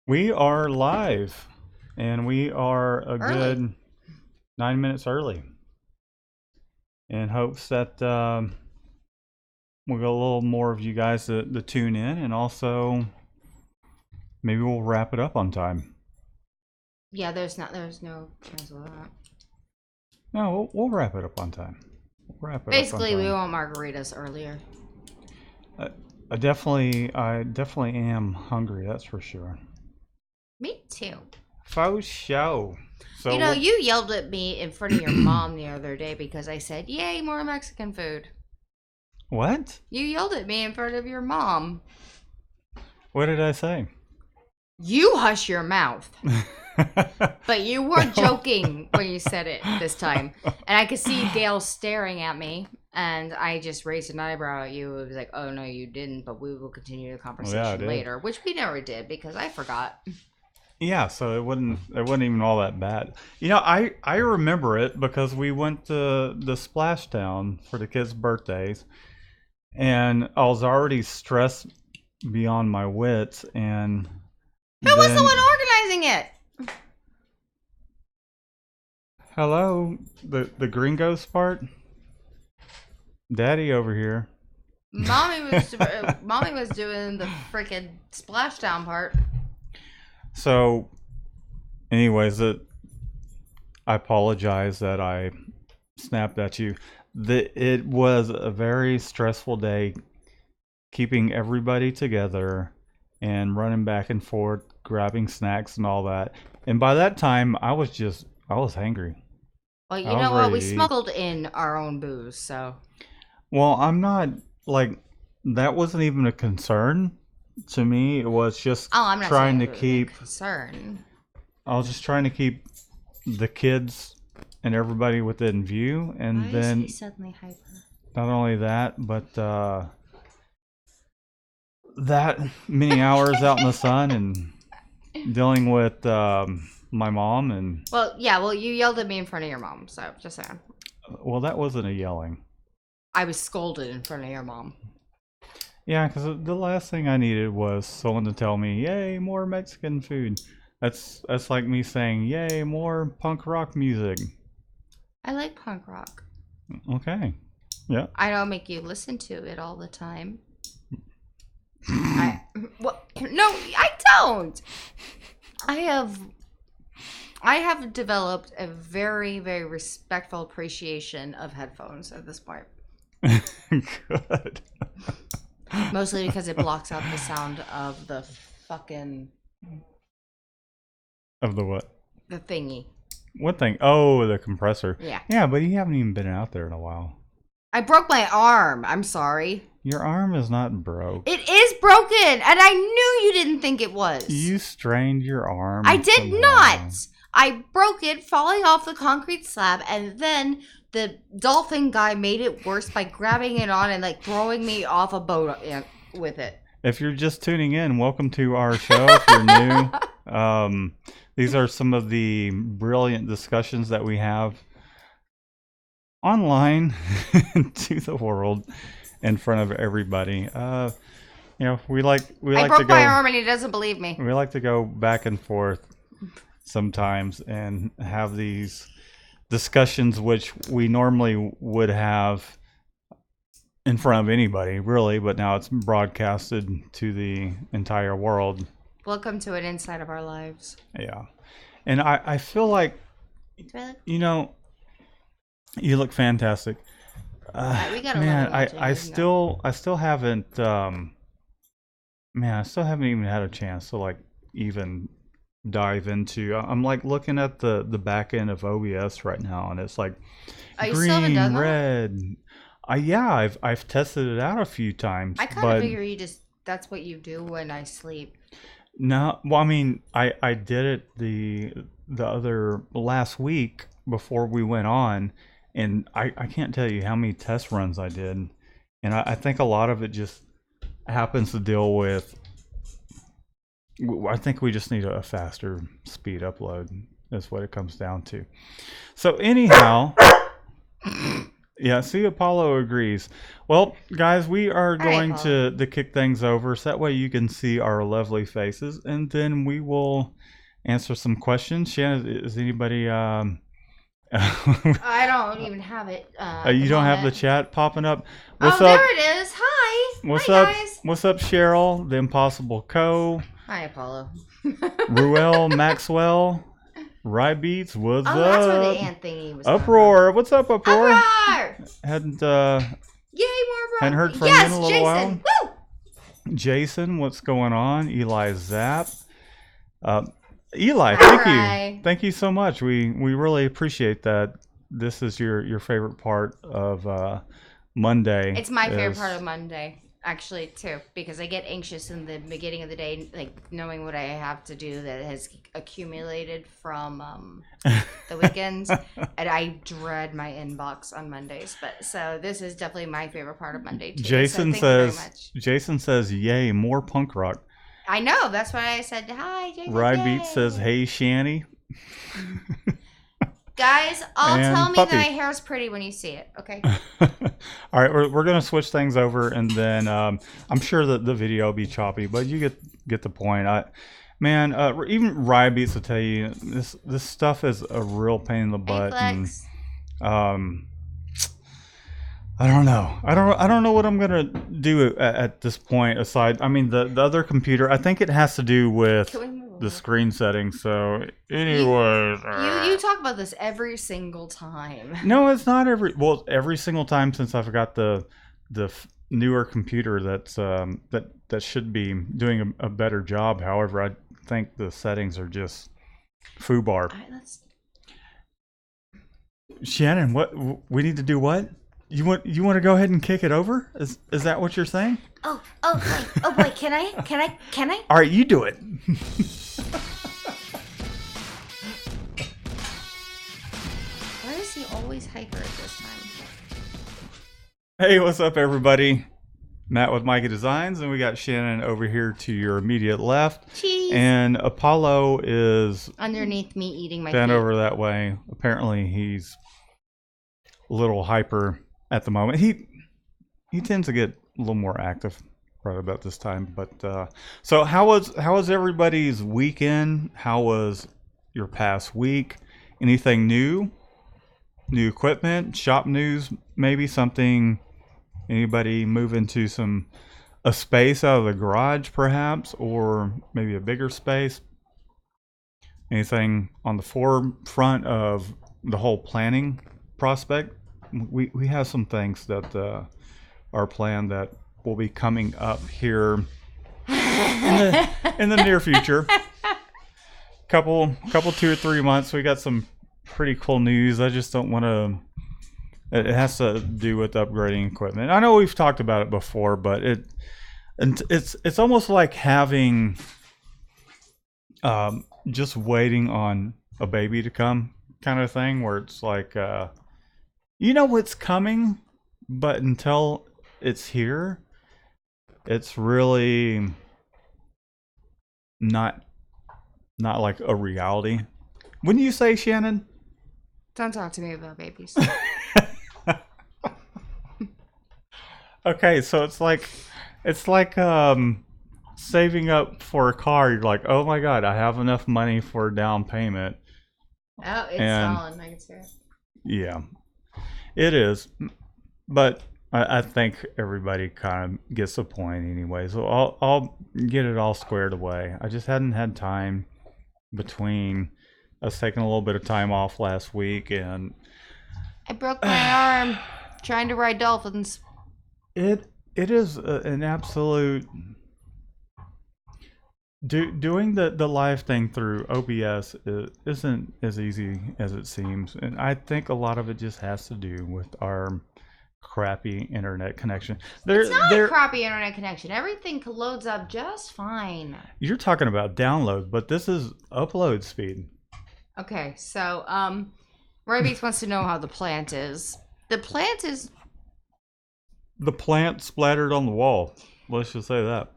We are live, and we are a Early. good 9 minutes early in hopes that we'll get a little more of you guys to tune in, and also maybe we'll wrap it up on time. Yeah, there's no chance of that. No, we'll wrap it up on time. We'll wrap it up on Basically, we time. want margaritas earlier. I definitely am hungry. That's for sure. Me too. Faux show. You So know, you yelled at me in front of your mom the other day because I said, "Yay, more Mexican food." what? You yelled at me in front of your mom. What did I say? You hush your mouth. But you weren't joking when you said it this time. And I could see Gail staring at me, and I just raised an eyebrow at you. It was like, oh, no, you didn't, but we will continue the conversation later, which we never did because I forgot. Yeah, so it wasn't even all that bad. I remember it because we went to the Splashdown for the kids' birthdays, and I was already stressed beyond my wits, and Who was the then one organizing it? hello, the Gringos part, Daddy over here. Mommy was doing the freaking splashdown part. So, anyways, I apologize that I snapped at you. It was a very stressful day keeping everybody together and running back and forth, grabbing snacks and all that. And by that time, I was hangry. Well, you I was know what? ready We to eat. smuggled in our own booze, so. Well, I'm not like that wasn't even a concern to me. It was just Oh, I'm not trying saying to it was a keep. concern. I was just trying to keep the kids and everybody within view, and Why is then he suddenly hyper? not only that, but that many hours out in the sun and dealing with my mom and Well, yeah, well, you yelled at me in front of your mom, so just saying. well, that wasn't a yelling. I was scolded in front of your mom. Yeah, because the last thing I needed was someone to tell me, "Yay, more Mexican food." That's like me saying, "Yay, more punk rock music." I like punk rock. Okay, yeah. I don't make you listen to it all the time. I well, no, I don't. I have I have developed a very, very respectful appreciation of headphones at this point. Good. Mostly because it blocks out the sound of the fucking Of the what? the thingy. What thing? Oh, the compressor. Yeah. Yeah, but you haven't even been out there in a while. I broke my arm. I'm sorry. Your arm is not broke. It is broken, and I knew you didn't think it was. You strained your arm. I did somehow. not. I broke it falling off the concrete slab, and then the dolphin guy made it worse by grabbing it on and like throwing me off a boat with it. If you're just tuning in, welcome to our show. If you're new, these are some of the brilliant discussions that we have online to the world in front of everybody. We like I to broke go. my arm, and he doesn't believe me. We like to go back and forth sometimes and have these discussions, which we normally would have in front of anybody, really, but now it's broadcasted to the entire world. Welcome to an inside of our lives. Yeah. And I feel like, Really? you look fantastic. We gotta Man, let I still haven't, I still haven't even had a chance to like even dive into. I'm like looking at the back end of OBS right now, and it's like Oh, you still haven't done green, that? red. Yeah, I've tested it out a few times, I kind of but figure that's what you do when I sleep. no. Well, I mean, I did it the other last week before we went on, and I can't tell you how many test runs I did, and I think a lot of it just happens to deal with. I think we just need a faster speed upload. That's what it comes down to. So anyhow, Yeah, see, Apollo agrees. Well, guys, we are All right, going Apollo. to kick things over so that way you can see our lovely faces, and then we will answer some questions. Shannon, is anybody? I don't even have it at the You don't have the moment. chat popping up. Oh, What's up? there it is. Hi. What's Hi, up? guys. What's up, Cheryl? The Impossible Co. Hi, Apollo. Ruel Maxwell. Rye Beats. What's Oh, that's where the up? ant thingy was. Uproar. What's up, Uproar? Uproar! Hadn't Yay, more hadn't heard from yes, you in a little Jason. while. Woo! Jason, what's going on? Eli Zap. Uh, Eli, Hi. thank you so much. We really appreciate that. This is your favorite part of Monday. It's my favorite part of Monday, actually, too, because I get anxious in the beginning of the day, like knowing what I have to do that has accumulated from the weekends, and I dread my inbox on Mondays. But so this is definitely my favorite part of Monday too. Jason so thank you very says. much. Jason says, "Yay, more punk rock." I know that's why I said hi, Jason. Rye Yay. Beat says, "Hey, Shanny." Guys, all And tell me Puppy. that my hair is pretty when you see it. Okay. All right, we're gonna switch things over, and then I'm sure that the video will be choppy, but you get the point. Man, even Rye Beats will tell you this stuff is a real pain in the Hey, butt. And, Flex. I don't know. I don't know what I'm gonna do at this point. Aside, I mean, the other computer. I think it has to do with Can we move the over? screen settings. So, anyways, You talk about this every single time. no, it's not every single time since I've got the newer computer that's that should be doing a better job. However, I think the settings are just foobar. All right, let's. Shannon, what we need to do? What you want to go ahead and kick it over? Is that what you're saying? Oh boy, can I? All right, you do it. Why is he always hyper at this time? Hey, what's up, everybody? Matt with Mikey Designs, and we got Shannon over here to your immediate left, Cheese. and Apollo is Underneath me eating my bent feet. over that way. Apparently, he's a little hyper at the moment. He tends to get a little more active right about this time. But so how was everybody's weekend? How was your past week? Anything new? New equipment? Shop news? Maybe something? Anybody move into a space out of the garage, perhaps, or maybe a bigger space? Anything on the forefront of the whole planning prospect? We have some things that are planned that will be coming up here in the near future. Couple 2 or 3 months. We got some pretty cool news. I just don't want to. It has to do with upgrading equipment. I know we've talked about it before, but it's almost like having just waiting on a baby to come kind of thing, where it's like you know what's coming, but until it's here, it's really not like a reality. Wouldn't you say, Shannon? Don't talk to me about babies. Okay, so it's like saving up for a car. You're like, oh my god, I have enough money for a down payment. Oh, it's And- Stalin. I can see it. Yeah, it is, but I think everybody kind of gets the point anyway. So I'll get it all squared away. I just hadn't had time between us taking a little bit of time off last week, and I broke my arm trying to ride dolphins. it is an absolute doing the live thing through OBS isn't as easy as it seems, and I think a lot of it just has to do with our crappy internet connection. It's not a crappy internet connection. Everything loads up just fine. You're talking about download, but this is upload speed. Okay, so Roybeats wants to know how the plant is. The plant is The plant splattered on the wall. Let's just say that.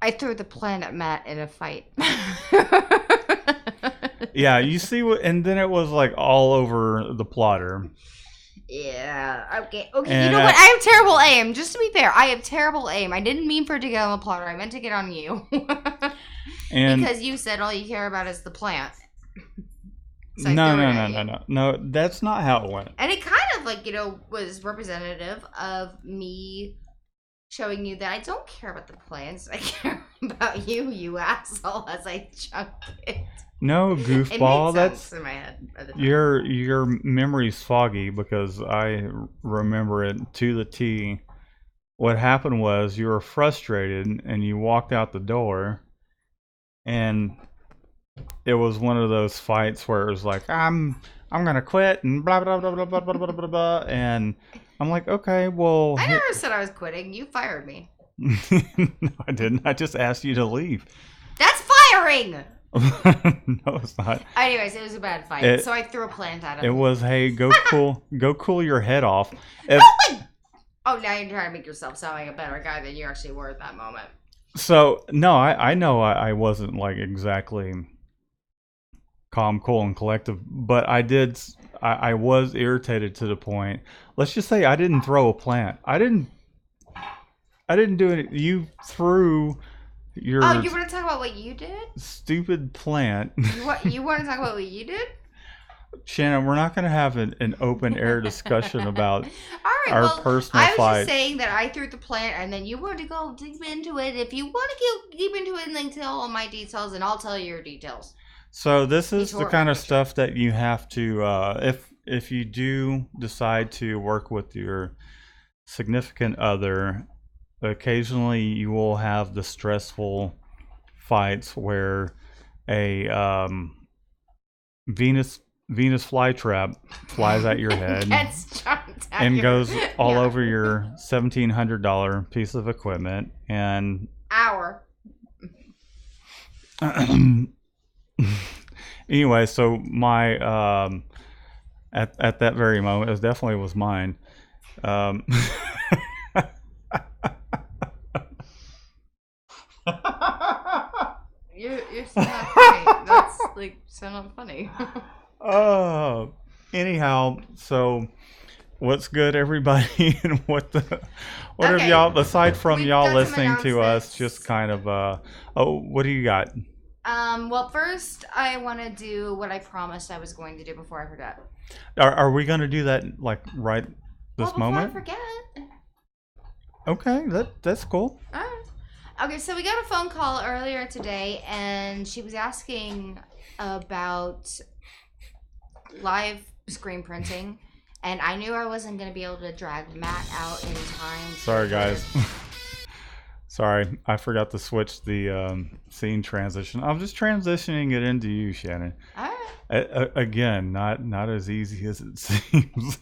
I threw the plant at Matt in a fight. Yeah, you see what, and then it was like all over the plotter. Yeah. Okay. Okay. You And know what? I have terrible aim. Just to be fair, I have terrible aim. I didn't mean for it to get on the plotter. I meant to get on you. and Because you said all you care about is the plant. So I no, threw it no, at no, you. no, no, no. That's not how it went. And it kind of like, was representative of me showing you that I don't care about the plants. I care about you, you asshole, as I chunked it. No, It made goofball. sense That's in my head at the time. your memory's foggy because I remember it to the T. What happened was you were frustrated and you walked out the door, and it was one of those fights where it was like I'm gonna quit and blah blah blah blah blah blah blah blah, blah. And I'm like, okay, well, I never said I was quitting. You fired me. no, I didn't. I just asked you to leave. That's firing! No, it's not. Anyways, it was a bad fight. It- So I threw a plant at It him. was, hey, go cool your head off. If, Oh, now you're trying to make yourself sound like a better guy than you actually were at that moment. so no, I know I wasn't like exactly calm, cool, and collective, but I was irritated to the point. Let's just say I didn't throw a plant. I didn't do it. You threw your Oh, you want to talk about what you did? stupid plant. You want to talk about what you did? Shannon, we're not going to have an open air discussion about All right, our well, personal I was fights. just saying that I threw the plant, and then you wanted to go deep into it. If you want to go deep into it and then tell all my details, and I'll tell you your details. So this is the Before- kind of stuff that you have to, if you do decide to work with your significant other, occasionally you will have the stressful fights where a Venus flytrap flies at your head Gets jumped at and your- goes all Yeah. over your $1,700 piece of equipment. And Hour. anyway, so my at that very moment, it definitely was mine. Um, You're so not funny. That's like so not funny. Oh, anyhow, so what's good, everybody, and what have Okay, y'all aside from we've y'all got some listening to us? announcements. Just kind of oh, what do you got? Well, first I want to do what I promised I was going to do before I forget. Are we going to do that like right this Before moment? I forget. Okay, that's cool. Alright. Okay, so we got a phone call earlier today, and she was asking about live screen printing, and I knew I wasn't going to be able to drag Matt out in time. Sorry, guys. Sorry, I forgot to switch the scene transition. I'm just transitioning it into you, Shannon. Alright. Again, not as easy as it seems.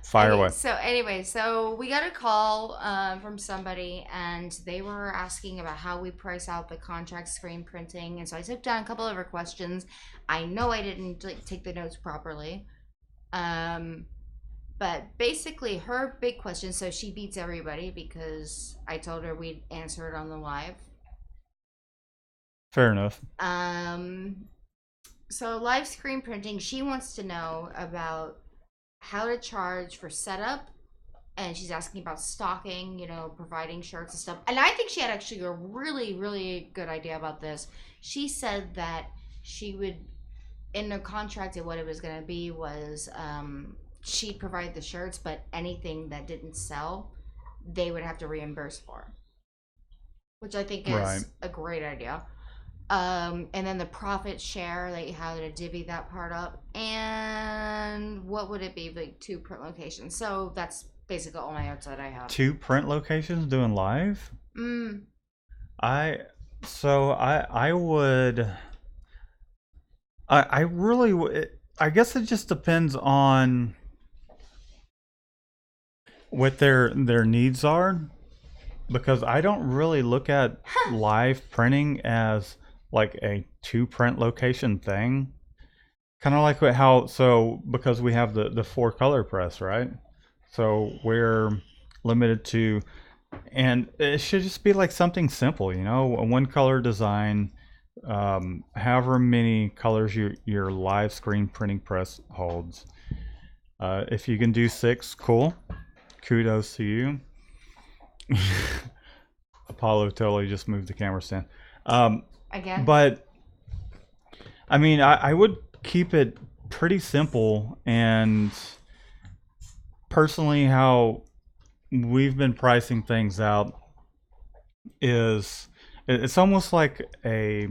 Fire away. So we got a call from somebody, and they were asking about how we price out the contract screen printing. And so I took down a couple of her questions. I know I didn't take the notes properly, but basically her big question. So she beats everybody because I told her we'd answer it on the live. Fair enough. So live screen printing. She wants to know about how to charge for setup, and she's asking about stocking, providing shirts and stuff. And I think she had actually a really, really good idea about this. She said that she would, in the contract, and what it was going to be was she'd provide the shirts, but anything that didn't sell, they would have to reimburse for, which I think is Right. a great idea. And then the profit share, like how to divvy that part up, and what would it be, like 2 print locations. So that's basically all my notes that I have. 2 print locations doing live? Mm. I would. I really would. I guess it just depends on what their needs are, because I don't really look at live printing as like a 2 print location thing. Kind of like because we have the 4 color press, right? So we're limited to, and it should just be like something simple, a 1 color design, however many colors your live screen printing press holds. If you can do 6, cool. Kudos to you. Apollo totally just moved the camera stand. Again? But I mean, I would keep it pretty simple. And personally, how we've been pricing things out is it's almost like a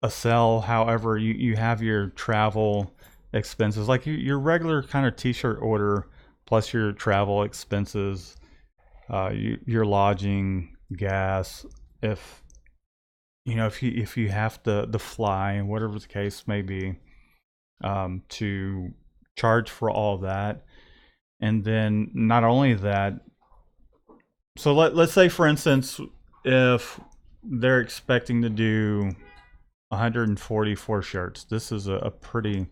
sell. However, you have your travel expenses, like your regular kind of t-shirt order, plus your travel expenses, your lodging, gas, if if you have to fly, whatever the case may be, to charge for all that. And then not only that, so let's say for instance, if they're expecting to do 144 shirts, this is a pretty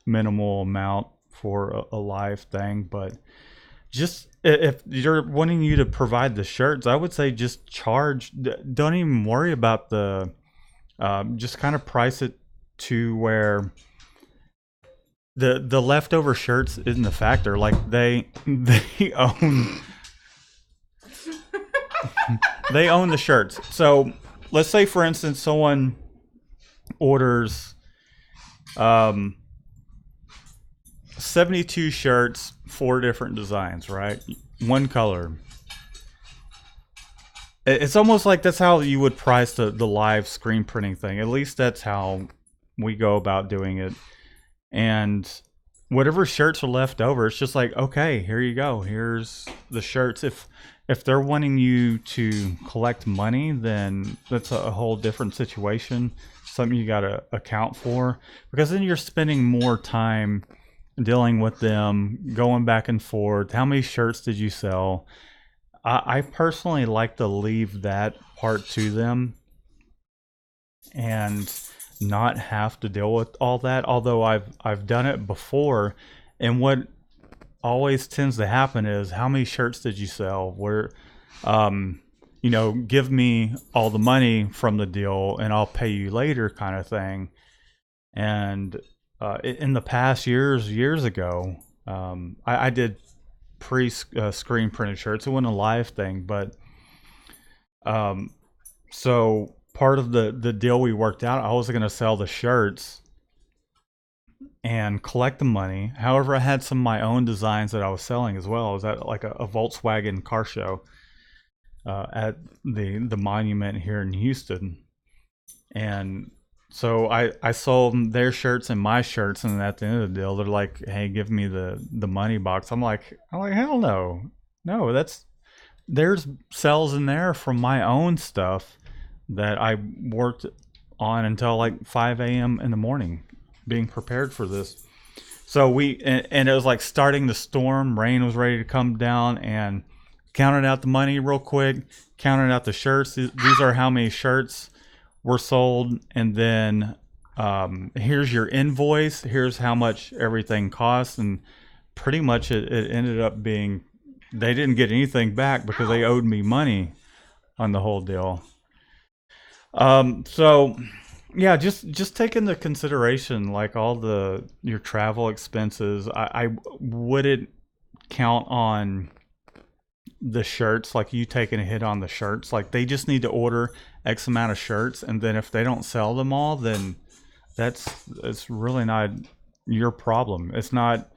minimal amount for a live thing. But just if you're wanting you to provide the shirts, I would say just charge. Don't even worry about the. Just kind of price it to where the leftover shirts isn't a factor. Like they own they own the shirts. So let's say for instance someone orders 72 shirts, 4 different designs, right? One color. It's almost like that's how you would price the live screen printing thing. At least that's how we go about doing it. And whatever shirts are left over, it's just like, okay, here you go. Here's the shirts. If they're wanting you to collect money, then that's a whole different situation. Something you got to account for, because then you're spending more time dealing with them, going back and forth. How many shirts did you sell? I personally like to leave that part to them and not have to deal with all that. Although I've done it before, and what always tends to happen is, how many shirts did you sell? Where, give me all the money from the deal and I'll pay you later, kind of thing. And in the past years ago, I did screen printed shirts. It wasn't a live thing, but so part of the deal we worked out, I was going to sell the shirts and collect the money. However, I had some of my own designs that I was selling as well. I was at like a Volkswagen car show at the monument here in Houston, and so I sold their shirts and my shirts, and at the end of the deal, they're like, "Hey, give me the money box." I'm like, hell no, no. There's cells in there from my own stuff that I worked on until like 5 a.m. in the morning, being prepared for this. So and it was like starting to storm, rain was ready to come down, and counted out the money real quick, counted out the shirts. These are how many shirts were sold, and then here's your invoice, here's how much everything costs. And pretty much it ended up being, they didn't get anything back because they owed me money on the whole deal. So yeah, just take into consideration like all your travel expenses. I wouldn't count on the shirts, like you taking a hit on the shirts. Like they just need to order X amount of shirts, and then if they don't sell them all, then it's really not your problem. It's not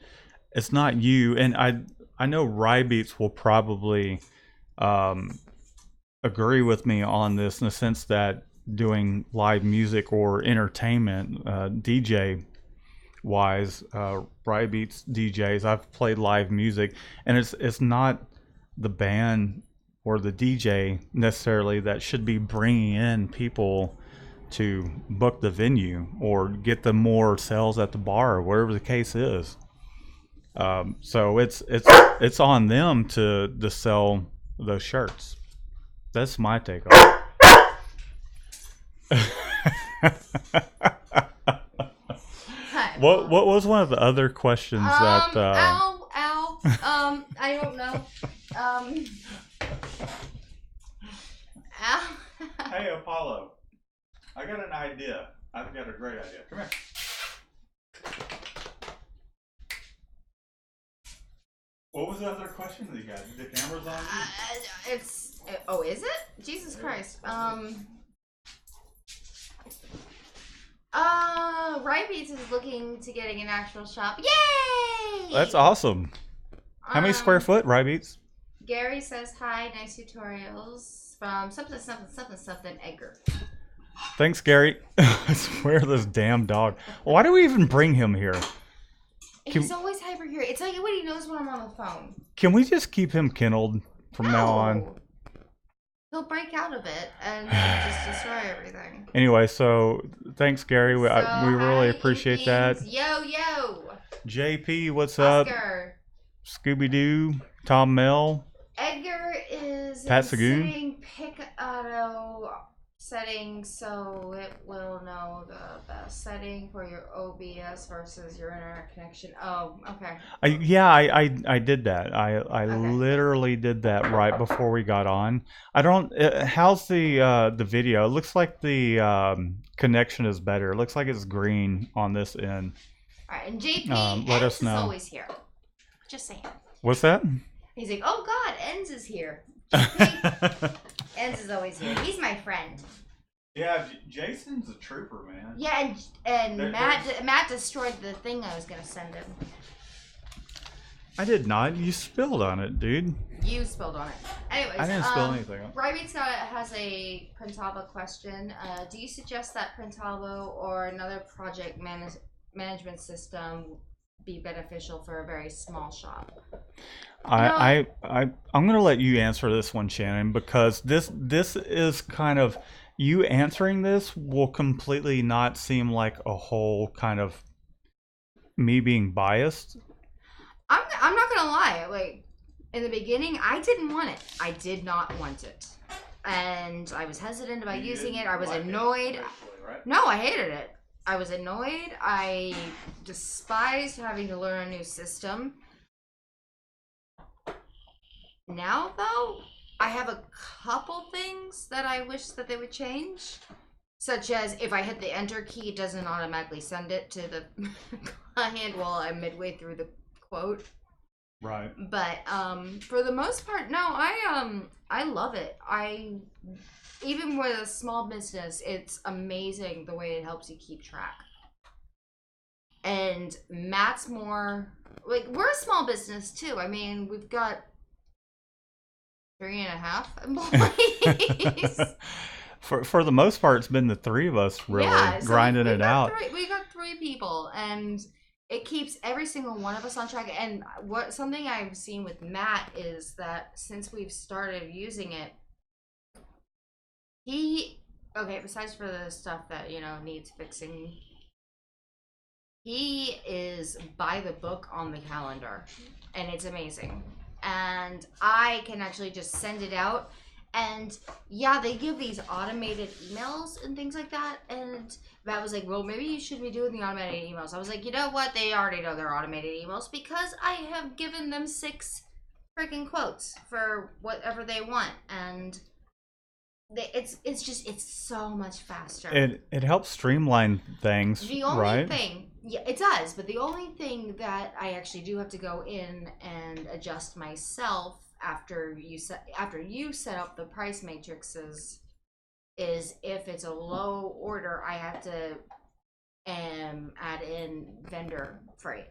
you. And I know Rybeats will probably agree with me on this, in the sense that doing live music or entertainment, DJ wise, Rybeats DJs, I've played live music, and it's not the band or the DJ necessarily that should be bringing in people to book the venue or get the more sales at the bar, or whatever the case is. So it's on them to sell those shirts. That's my take on it. What was one of the other questions that? I don't know. Ow. Hey Apollo, I got an idea. I've got a great idea. Come here. What was the other question that you got? The camera's on you? Oh, is it? Jesus Christ. Rye Beats is looking to getting an actual shop. Yay! That's awesome. How many square foot, Rye Beats? Gary says hi, nice tutorials from something Edgar. Thanks, Gary. I swear this damn dog. Why do we even bring him here? He's always hyper here. It's like when he knows when I'm on the phone. Can we just keep him kennelled from now on? He'll break out of it and just destroy everything. Anyway, so thanks, Gary. We really appreciate that. Yo. JP, what's Oscar. up? Scooby-Doo, Tom Mel. Edgar is Pat setting pick auto setting so it will know the best setting for your OBS versus your internet connection. Oh, okay. I did that. I literally did that right before we got on. I don't. How's the video? It looks like the connection is better. It looks like it's green on this end. All right, and JP, let Enz us know. is always here. Just saying. What's that? He's like, oh God, Enz is here. JP, Enz is always here. He's my friend. Yeah, Jason's a trooper, man. Yeah, and Matt destroyed the thing I was gonna send him. I did not. You spilled on it, dude. You spilled on it. Anyways, I didn't spill anything. Rybeats has a Printavo question. Do you suggest that Printavo or another project management system be beneficial for a very small shop? I'm gonna let you answer this one, Shannon, because this is kind of, you answering this will completely not seem like a whole kind of me being biased. I'm not gonna lie. Like in the beginning, I didn't want it. I did not want it, and I was hesitant about using it. I was annoyed. Right? No, I hated it. I was annoyed. I despised having to learn a new system. Now, though, I have a couple things that I wish that they would change. Such as if I hit the enter key, it doesn't automatically send it to the client while I'm midway through the quote. Right. But for the most part, no, I love it. Even with a small business, it's amazing the way it helps you keep track. And Matt's more like, we're a small business too. I mean, we've got 3.5 employees. For the most part, it's been the three of us really grinding it out. We got 3 people, and it keeps every single one of us on track. And something I've seen with Matt is that since we've started using it, besides for the stuff that, needs fixing, he is by the book on the calendar, and it's amazing. And I can actually just send it out, and they give these automated emails and things like that, and Matt was like, well, maybe you should be doing the automated emails. I was like, you know what, they already know they're automated emails because I have given them 6 freaking quotes for whatever they want, and it's so much faster. It helps streamline things. The only thing, it does, but the only thing that I actually do have to go in and adjust myself after you set up the price matrices is if it's a low order, I have to add in vendor freight.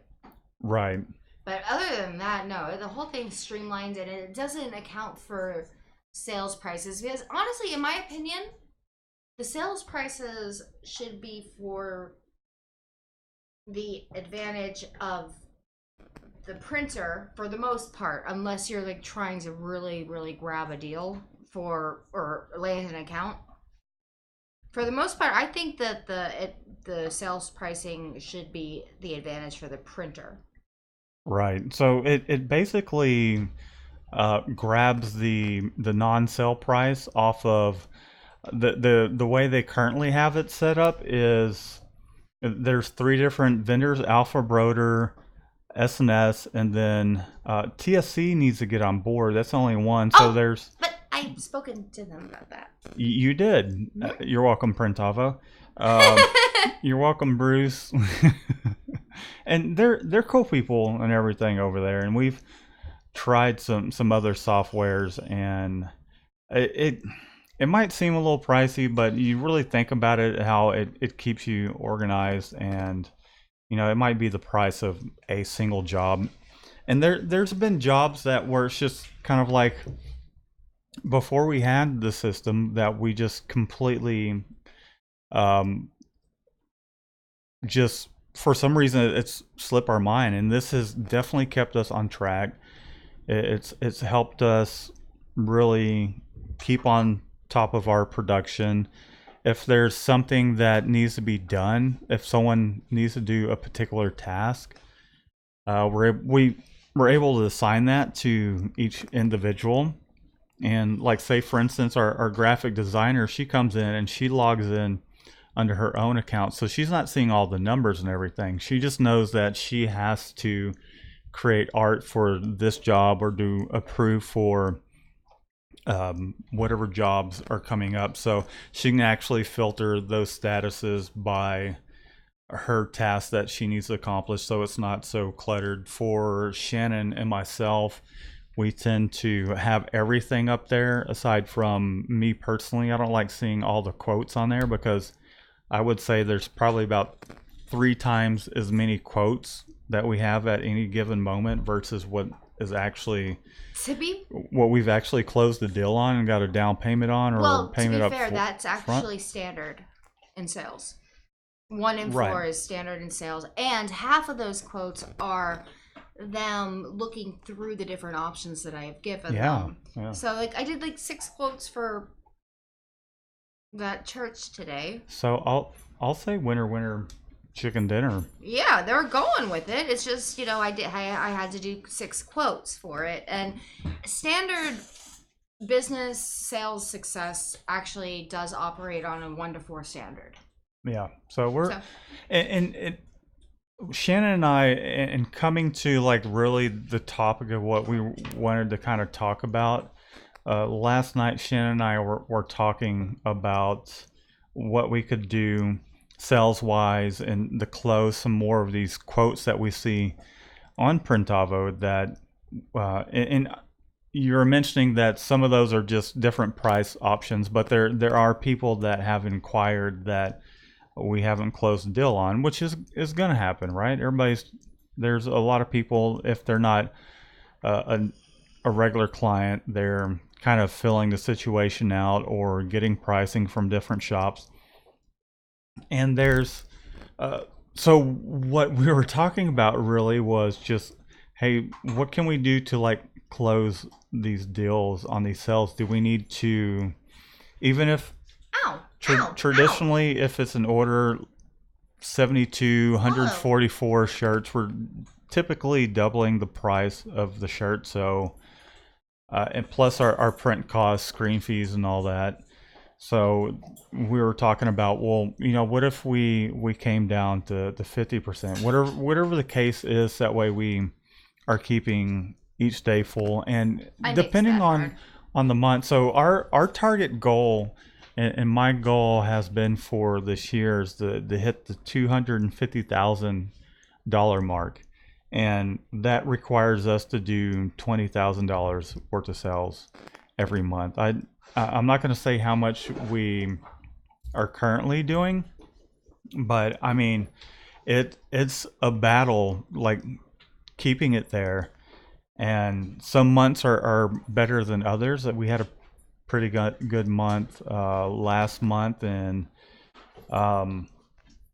Right. But other than that, no, the whole thing's streamlined, and it doesn't account for sales prices, because honestly, in my opinion, the sales prices should be for the advantage of the printer for the most part, unless you're like trying to really, really grab a deal or land an account. For the most part, I think that the sales pricing should be the advantage for the printer. Right. So it basically grabs the non-sale price off of the way they currently have it set up. Is there's 3 different vendors: Alpha Broder, SNS, and then TSC needs to get on board. That's only one. So there's. But I've spoken to them about that. You did. Mm-hmm. You're welcome, Printavo. You're welcome, Bruce. And they're cool people and everything over there, and we've tried some other softwares, and it, it it might seem a little pricey, but you really think about it, how it keeps you organized, and it might be the price of a single job. And there's been jobs that where it's just kind of like before we had the system that we just completely um, just for some reason it's slipped our mind, and this has definitely kept us on track. It's helped us really keep on top of our production. If there's something that needs to be done, if someone needs to do a particular task, we're able to assign that to each individual. And like, say for instance, our graphic designer, she comes in and she logs in under her own account, so she's not seeing all the numbers and everything. She just knows that she has to create art for this job or do approve for whatever jobs are coming up. So she can actually filter those statuses by her task that she needs to accomplish, so it's not so cluttered. For Shannon and myself, we tend to have everything up there. Aside from me personally, I don't like seeing all the quotes on there, because I would say there's probably about 3 times as many quotes that we have at any given moment versus what is actually To be what we've actually closed the deal on and got a down payment on, or well, to be payment up fair, that's front. actually standard in sales. 1 in 4 Right. is standard in sales, and half of those quotes are them looking through the different options that I have given Yeah. them. Yeah. So, like, I did like 6 quotes for that church today. So I'll say winner chicken dinner. Yeah, they're going with it. It's just, I had to do 6 quotes for it, and standard business sales success actually does operate on a 1 to 4 standard. Yeah. So we're So and Shannon and I, and coming to like really the topic of what we wanted to kind of talk about. Last night, Shannon and I were talking about what we could do sales wise and to close some more of these quotes that we see on Printavo. That and you're mentioning that some of those are just different price options, but there are people that have inquired that we haven't closed the deal on, which is going to happen, right? There's a lot of people, if they're not a regular client, they're kind of filling the situation out or getting pricing from different shops. And there's so what we were talking about really was just, hey, what can we do to like close these deals on these sales? Do we need to, even if ow, ow, ow. traditionally, if it's an order 72, Whoa. 144 shirts, we're typically doubling the price of the shirt. So, and plus our print costs, screen fees, and all that. So we were talking about, well, what if we came down to the 50%, whatever the case is. That way we are keeping each day full, and I mixed depending that hard. on the month. So our target goal, and my goal has been for this year, is to hit the $250,000 mark, and that requires us to do $20,000 worth of sales every month. I'm not going to say how much we are currently doing, but I mean, it's a battle, like keeping it there. And some months are better than others. That we had a pretty good month last month, and um,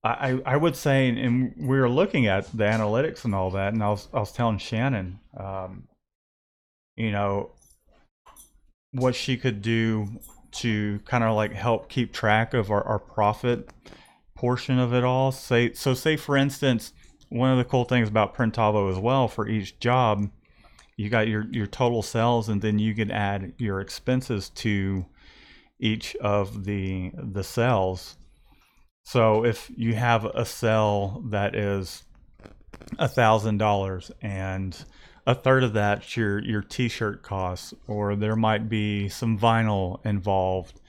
I would say, and we were looking at the analytics and all that, and I was telling Shannon, you know, what she could do to kind of like help keep track of our profit portion of it all. Say for instance, one of the cool things about Printavo as well, for each job, you got your total sales, and then you can add your expenses to each of the sales. So if you have a sale that is $1,000, and a third of that's your t-shirt costs, or there might be some vinyl involved,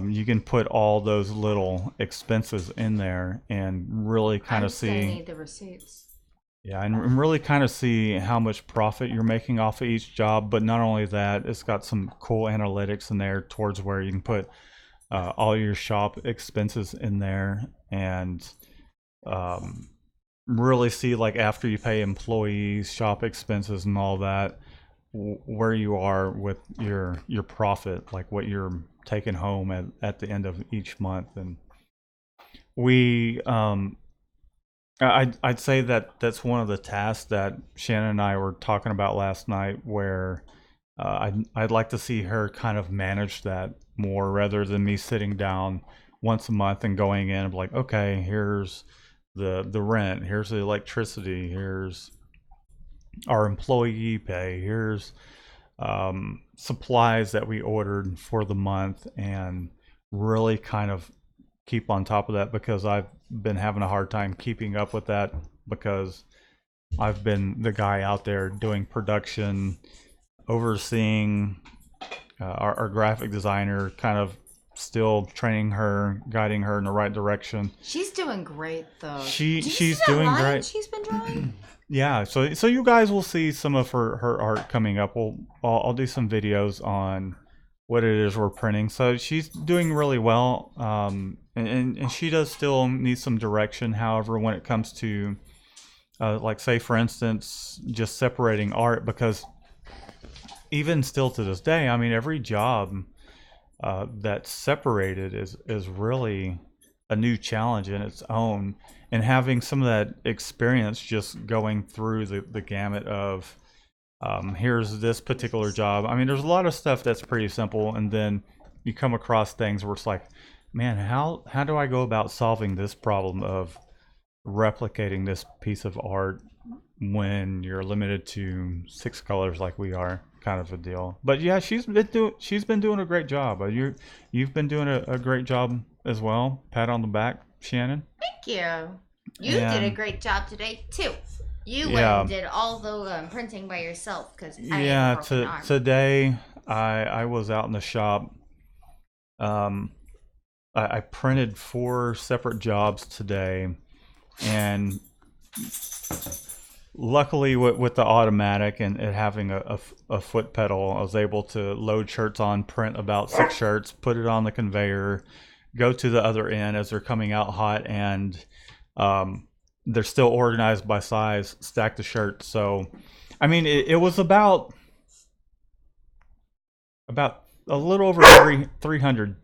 you can put all those little expenses in there and really kind I'm of just gonna see. need the receipts. Yeah, and really kind of see how much profit you're making off of each job. But not only that, it's got some cool analytics in there towards where you can put all your shop expenses in there and um, really see like after you pay employees, shop expenses, and all that, where you are with your profit, like what you're taking home at the end of each month. And we I'd say that that's one of the tasks that Shannon and I were talking about last night, where I'd like to see her kind of manage that more rather than me sitting down once a month and going in and like, okay, here's the rent, here's the electricity, here's our employee pay, here's supplies that we ordered for the month, and really kind of keep on top of that, because I've been having a hard time keeping up with that, because I've been the guy out there doing production, overseeing our graphic designer, kind of still training her, guiding her in the right direction. She's doing great though. She's doing great. She's been drawing. Yeah, so you guys will see some of her art coming up. I'll do some videos on what it is we're printing. So she's doing really well, and she does still need some direction. However, when it comes to like say for instance, just separating art, because even still to this day, I mean, every job that's separated is really a new challenge in its own. And having some of that experience just going through the gamut of here's this particular job. I mean, there's a lot of stuff that's pretty simple, and then you come across things where it's like, man, how do I go about solving this problem of replicating this piece of art when you're limited to 6 colors like we are, kind of a deal. But yeah, she's been doing a great job. You've been doing a great job as well. Pat on the back, Shannon. Thank you. You did a great job today too. You went and did all the printing by yourself, because today I was out in the shop. I printed 4 separate jobs today, and luckily with the automatic and it having a foot pedal, I was able to load shirts on, print about 6 shirts, put it on the conveyor, go to the other end as they're coming out hot, and they're still organized by size, stack the shirts. So I mean, it was about a little over 300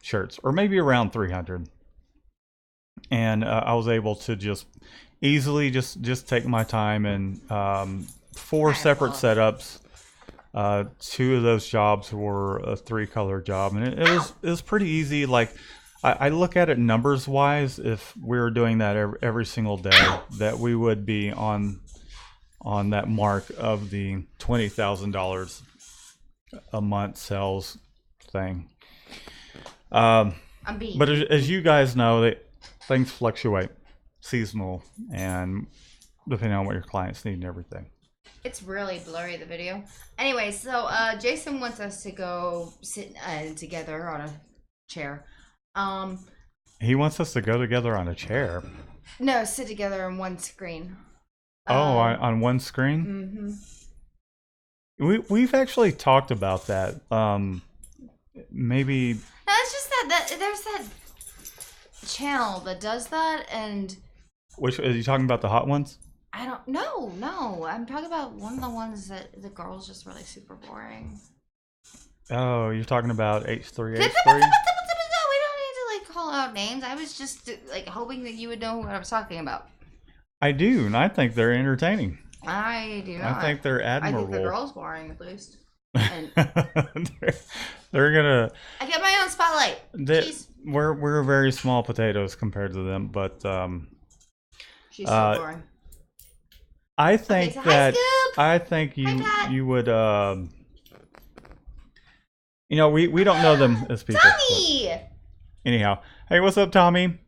shirts, or maybe around 300, and I was able to just easily just take my time, and 4 separate setups. 2 of those jobs were a 3-color job, and it was pretty easy. Like I look at it numbers wise, if we were doing that every single day, that we would be on that mark of the $20,000 a month sales thing. But as you guys know, things fluctuate, seasonal, and depending on what your clients need and everything. It's really blurry, the video. Anyway, so Jason wants us to go sit together on a chair. He wants us to go together on a chair. No, sit together on one screen. On one screen? Mm-hmm. We've actually talked about that. Maybe. No, it's just that there's that channel that does that, and. Which are you talking about? The hot ones? I don't. No. I'm talking about one of the ones that the girl's just really super boring. Oh, you're talking about H3H3? We don't need to call out names. I was just hoping that you would know what I was talking about. I do, and I think they're entertaining. I do not. I think they're admirable. I think the girl's boring, at least. And they're gonna. I get my own spotlight. We're very small potatoes compared to them, but she's so boring. I think I think you would we don't know them as people. Tommy! Anyhow, hey, what's up, Tommy?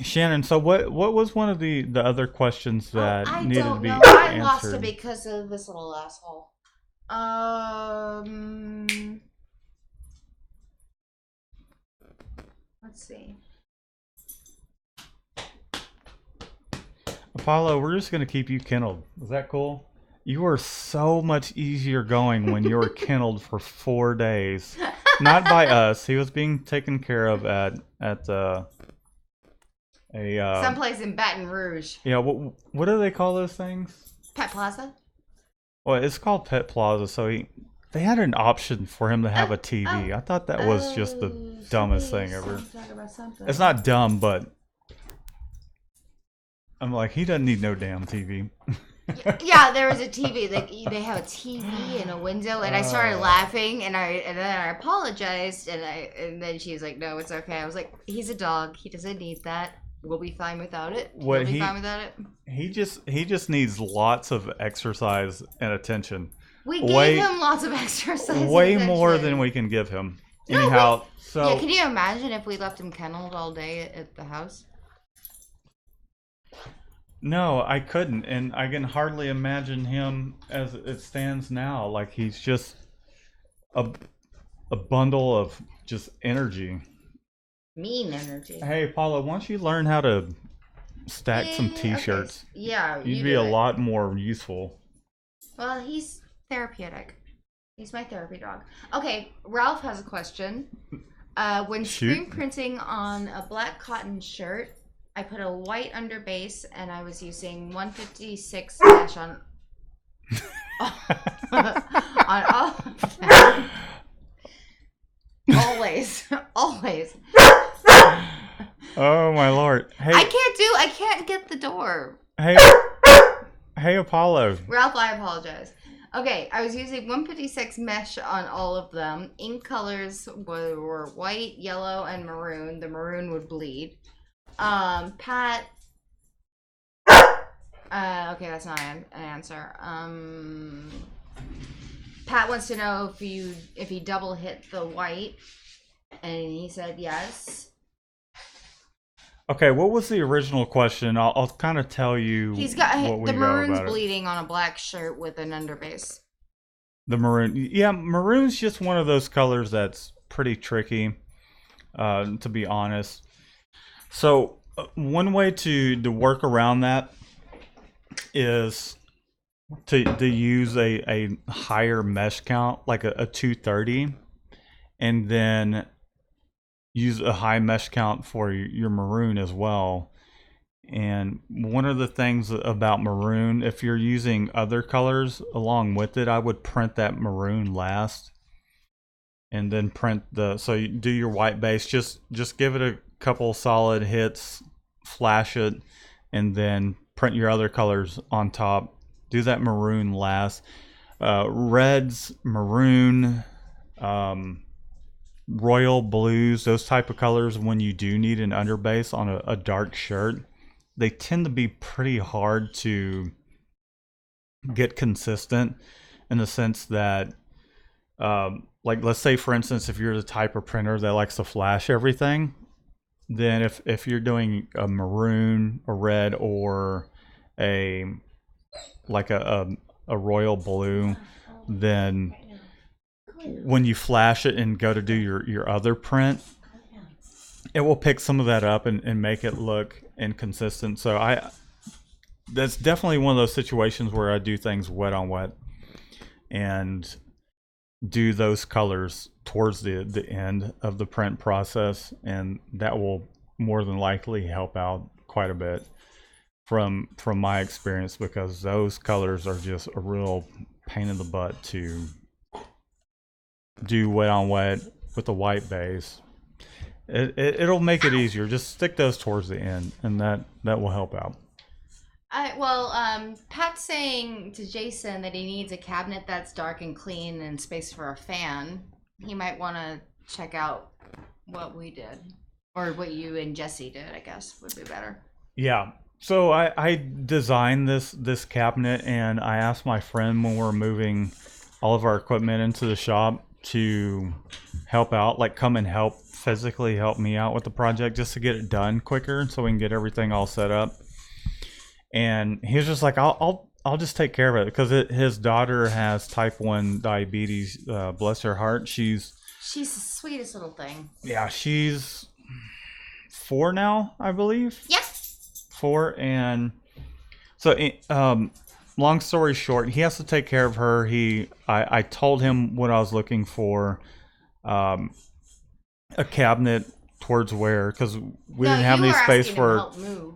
Shannon, so what was one of the other questions that needed to be answered? I lost it because of this little asshole. Let's see. Apollo, we're just gonna keep you kennelled. Is that cool? You were so much easier going when you were kennelled for 4 days. Not by us. He was being taken care of at a Someplace in Baton Rouge. yeah. What do they call those things? Pet Plaza? Well, it's called Pet Plaza. So they had an option for him to have a TV. I thought that was just the dumbest thing ever. It's not dumb, but I'm like, he doesn't need no damn TV. Yeah, there was a TV. They have a TV in a window, and I started laughing, and then I apologized, and then she was like, "No, it's okay." I was like, "He's a dog. He doesn't need that. We'll be fine without it. We'll be fine without it." He just needs lots of exercise and attention. We gave him lots of exercise. Way more than we can give him. No, Anyhow, so yeah, can you imagine if we left him kenneled all day at the house? no, I couldn't, and I can hardly imagine him as it stands now. Like he's just a bundle of just energy. Mean energy. Hey, Paula, why don't you learn how to stack some T-shirts? Okay. Yeah, You'd be a lot more useful. Well, he's therapeutic. He's my therapy dog. Okay, Ralph has a question. When screen printing on a black cotton shirt, I put a white underbase and I was using 156 mesh on on all of them. Always. Oh my lord! Hey, I can't get the door. hey, Apollo. Ralph, I apologize. Okay, I was using 156 mesh on all of them. Ink colors were white, yellow, and maroon. The maroon would bleed. Pat. Okay, that's not an answer. Pat wants to know if he double hit the white, and he said yes. Okay, what was the original question? I'll kind of tell you. He's got what we the know maroon's about it. bleeding on a black shirt with an underbase. The maroon, yeah, maroon's just one of those colors that's pretty tricky, to be honest. So one way to work around that is to use a higher mesh count, like a 230, and then use a high mesh count for your maroon as well. And one of the things about maroon, if you're using other colors along with it, I would print that maroon last, and then print so you do your white base. Just give it a couple solid hits, flash it, and then print your other colors on top. Do that maroon last. Reds, maroon, royal blues, those type of colors, when you do need an underbase on a dark shirt, they tend to be pretty hard to get consistent, in the sense that like, let's say for instance, if you're the type of printer that likes to flash everything, then if you're doing a maroon, a red, or a royal blue, then when you flash it and go to do your other print, it will pick some of that up and make it look inconsistent. So that's definitely one of those situations where I do things wet on wet and do those colors towards the end of the print process, and that will more than likely help out quite a bit from my experience, because those colors are just a real pain in the butt to do wet on wet with a white base. It'll make it easier. Just stick those towards the end, and that will help out. Pat's saying to Jason that he needs a cabinet that's dark and clean and space for a fan. He might want to check out what we did, or what you and Jesse did, I guess would be better. Yeah. So I designed this cabinet, and I asked my friend when we're moving all of our equipment into the shop to help out, like come and physically help me out with the project, just to get it done quicker so we can get everything all set up. And he was just like, I'll just take care of it, because his daughter has type 1 diabetes. Bless her heart. She's the sweetest little thing. Yeah, she's 4 now, I believe. Yes. 4, and So, long story short, he has to take care of her. I told him what I was looking for, um, a cabinet towards where, because we No, didn't have you any were space asking him to for. help move.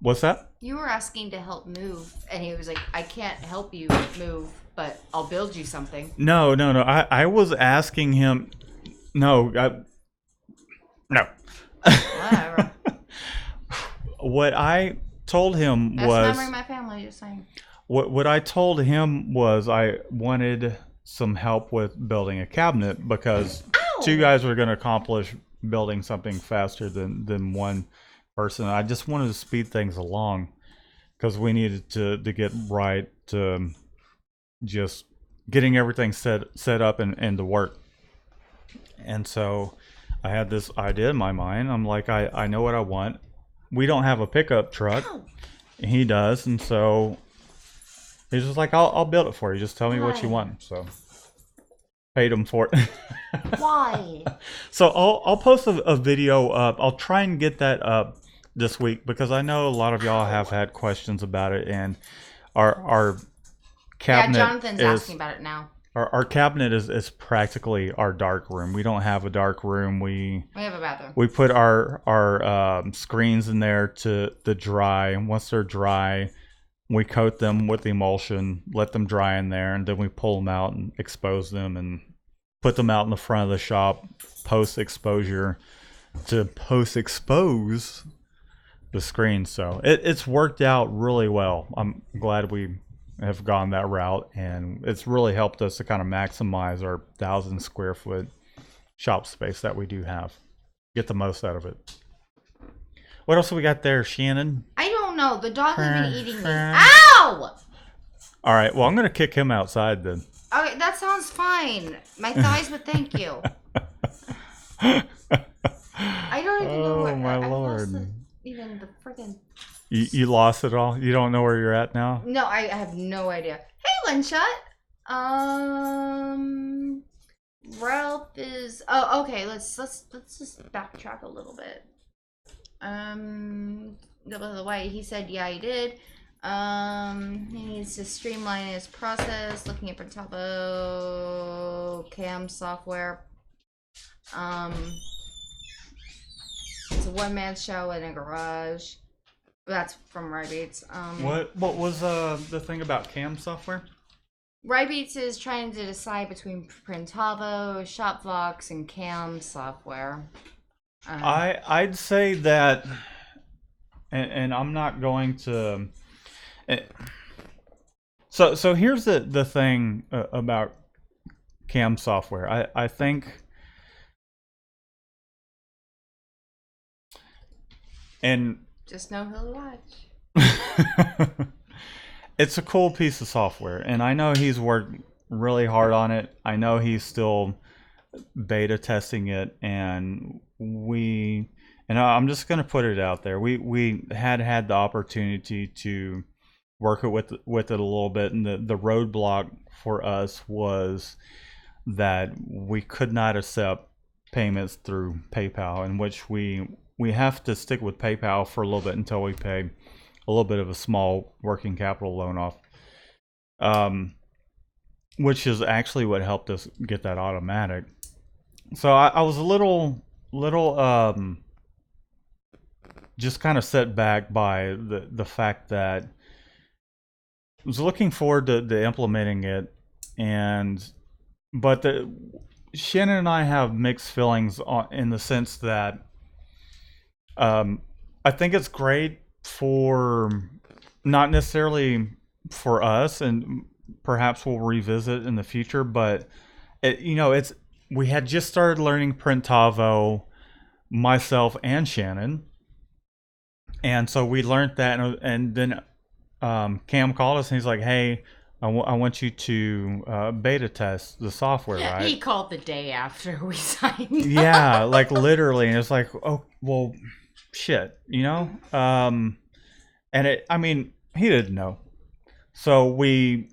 What's that? You were asking to help move, and he was like, "I can't help you move, but I'll build you something." No, no, no. I was asking him. No, no. Whatever. What I told him Best was memory of my family. Just saying. what I told him was I wanted some help with building a cabinet because two Ow! guys were going to accomplish building something faster than one person. I just wanted to speed things along because we needed to get right to just getting everything set up and to work. And so I had this idea in my mind. I'm like, I know what I want. We don't have a pickup truck. Ow! He does, and so he's just like, I'll build it for you. Just tell me what you Why? want. So paid him for it. Why? So I'll post a video up. I'll try and get that up this week because I know a lot of y'all have had questions about it, and our Yeah, cabinet Jonathan's is asking about it now. our cabinet is practically our dark room. We don't have a dark room. We have a bathroom. We put our screens in there to dry, and once they're dry, we coat them with emulsion, let them dry in there, and then we pull them out and expose them and put them out in the front of the shop post exposure to post expose the screen. So it's worked out really well. I'm glad we have gone that route, and it's really helped us to kind of maximize our 1,000 square foot shop space that we do have. Get the most out of it. What else have we got there, Shannon? I don't know. The dog has been eating me. All Ow! right, well, I'm going to kick him outside then. Okay, that sounds fine. My thighs would thank you. I don't even know where. My I've lord. lost even the friggin'. You lost it all? You don't know where you're at now? No, I have no idea. Hey, Linshot. Ralph is. Oh, okay. Let's just backtrack a little bit. The way he said, yeah, he did. He needs to streamline his process. Looking at Brentavo cam software. It's a one-man show in a garage. That's from Rybeats. What was the thing about cam software? Rybeats is trying to decide between Printavo, Shopvox, and Cam software. I'd say that, and I'm not going to. So here's the thing about cam software. I think, and Just know who to watch. it's a cool piece of software, and I know he's worked really hard on it. I know he's still beta testing it, and I'm just gonna put it out there. We had the opportunity to work it with it a little bit, and the roadblock for us was that we could not accept payments through PayPal, in which we have to stick with PayPal for a little bit until we pay a little bit of a small working capital loan off, which is actually what helped us get that automatic. So I was a little just kind of set back by the fact that I was looking forward to implementing it, but Shannon and I have mixed feelings in the sense that I think it's great for not necessarily for us, and perhaps we'll revisit in the future, but it's we had just started learning Printavo, myself and Shannon, and so we learned that, and then Cam called us and he's like, hey, I want you to beta test the software, right? He called the day after we signed. Yeah, like literally, and it's like, oh well, shit, and I mean, he didn't know, so we're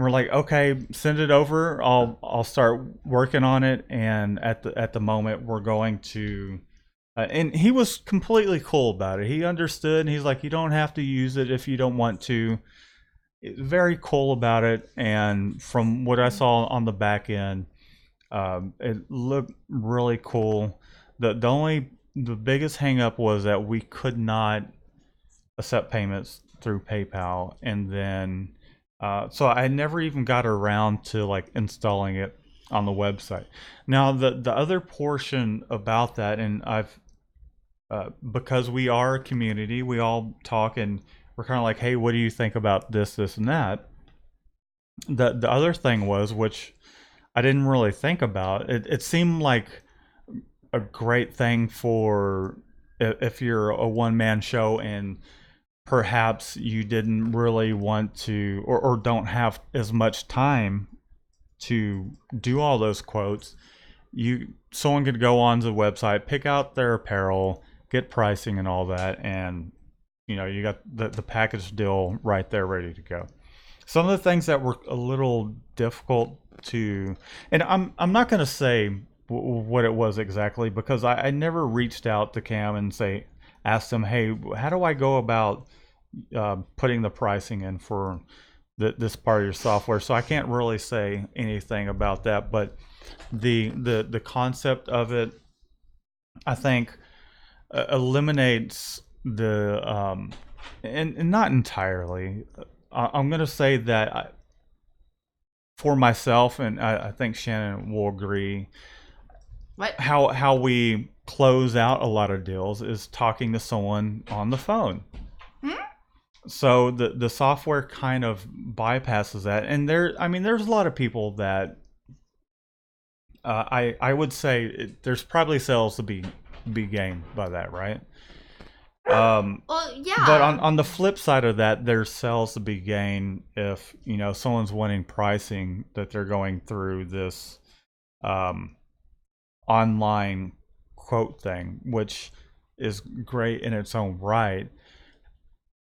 like, okay, send it over. I'll start working on it, and at the moment, we're going to And he was completely cool about it. He understood, and he's like, "You don't have to use it if you don't want to." Very cool about it. And from what I saw on the back end, it looked really cool. The biggest hang up was that we could not accept payments through PayPal, and then so I never even got around to like installing it on the website. Now the other portion about that, and I've because we are a community, we all talk and we're kind of like, hey, what do you think about this, this, and that? The other thing was, which I didn't really think about. It seemed like a great thing for if you're a one man show and perhaps you didn't really want to or don't have as much time to do all those quotes. Someone could go onto the website, pick out their apparel, get pricing and all that, and you got the package deal right there ready to go. Some of the things that were a little difficult to, and I'm not going to say what it was exactly because I never reached out to Cam and asked him, hey, how do I go about putting the pricing in for this part of your software? So I can't really say anything about that, but the concept of it, I think, eliminates the and not entirely. I'm going to say that for myself, and I think Shannon will agree. What? How we close out a lot of deals is talking to someone on the phone. So the software kind of bypasses that, and there's a lot of people that I would say there's probably sales to be gained by that, right? Well, yeah. But on the flip side of that, there's sales to be gained if someone's wanting pricing that they're going through this online quote thing, which is great in its own right.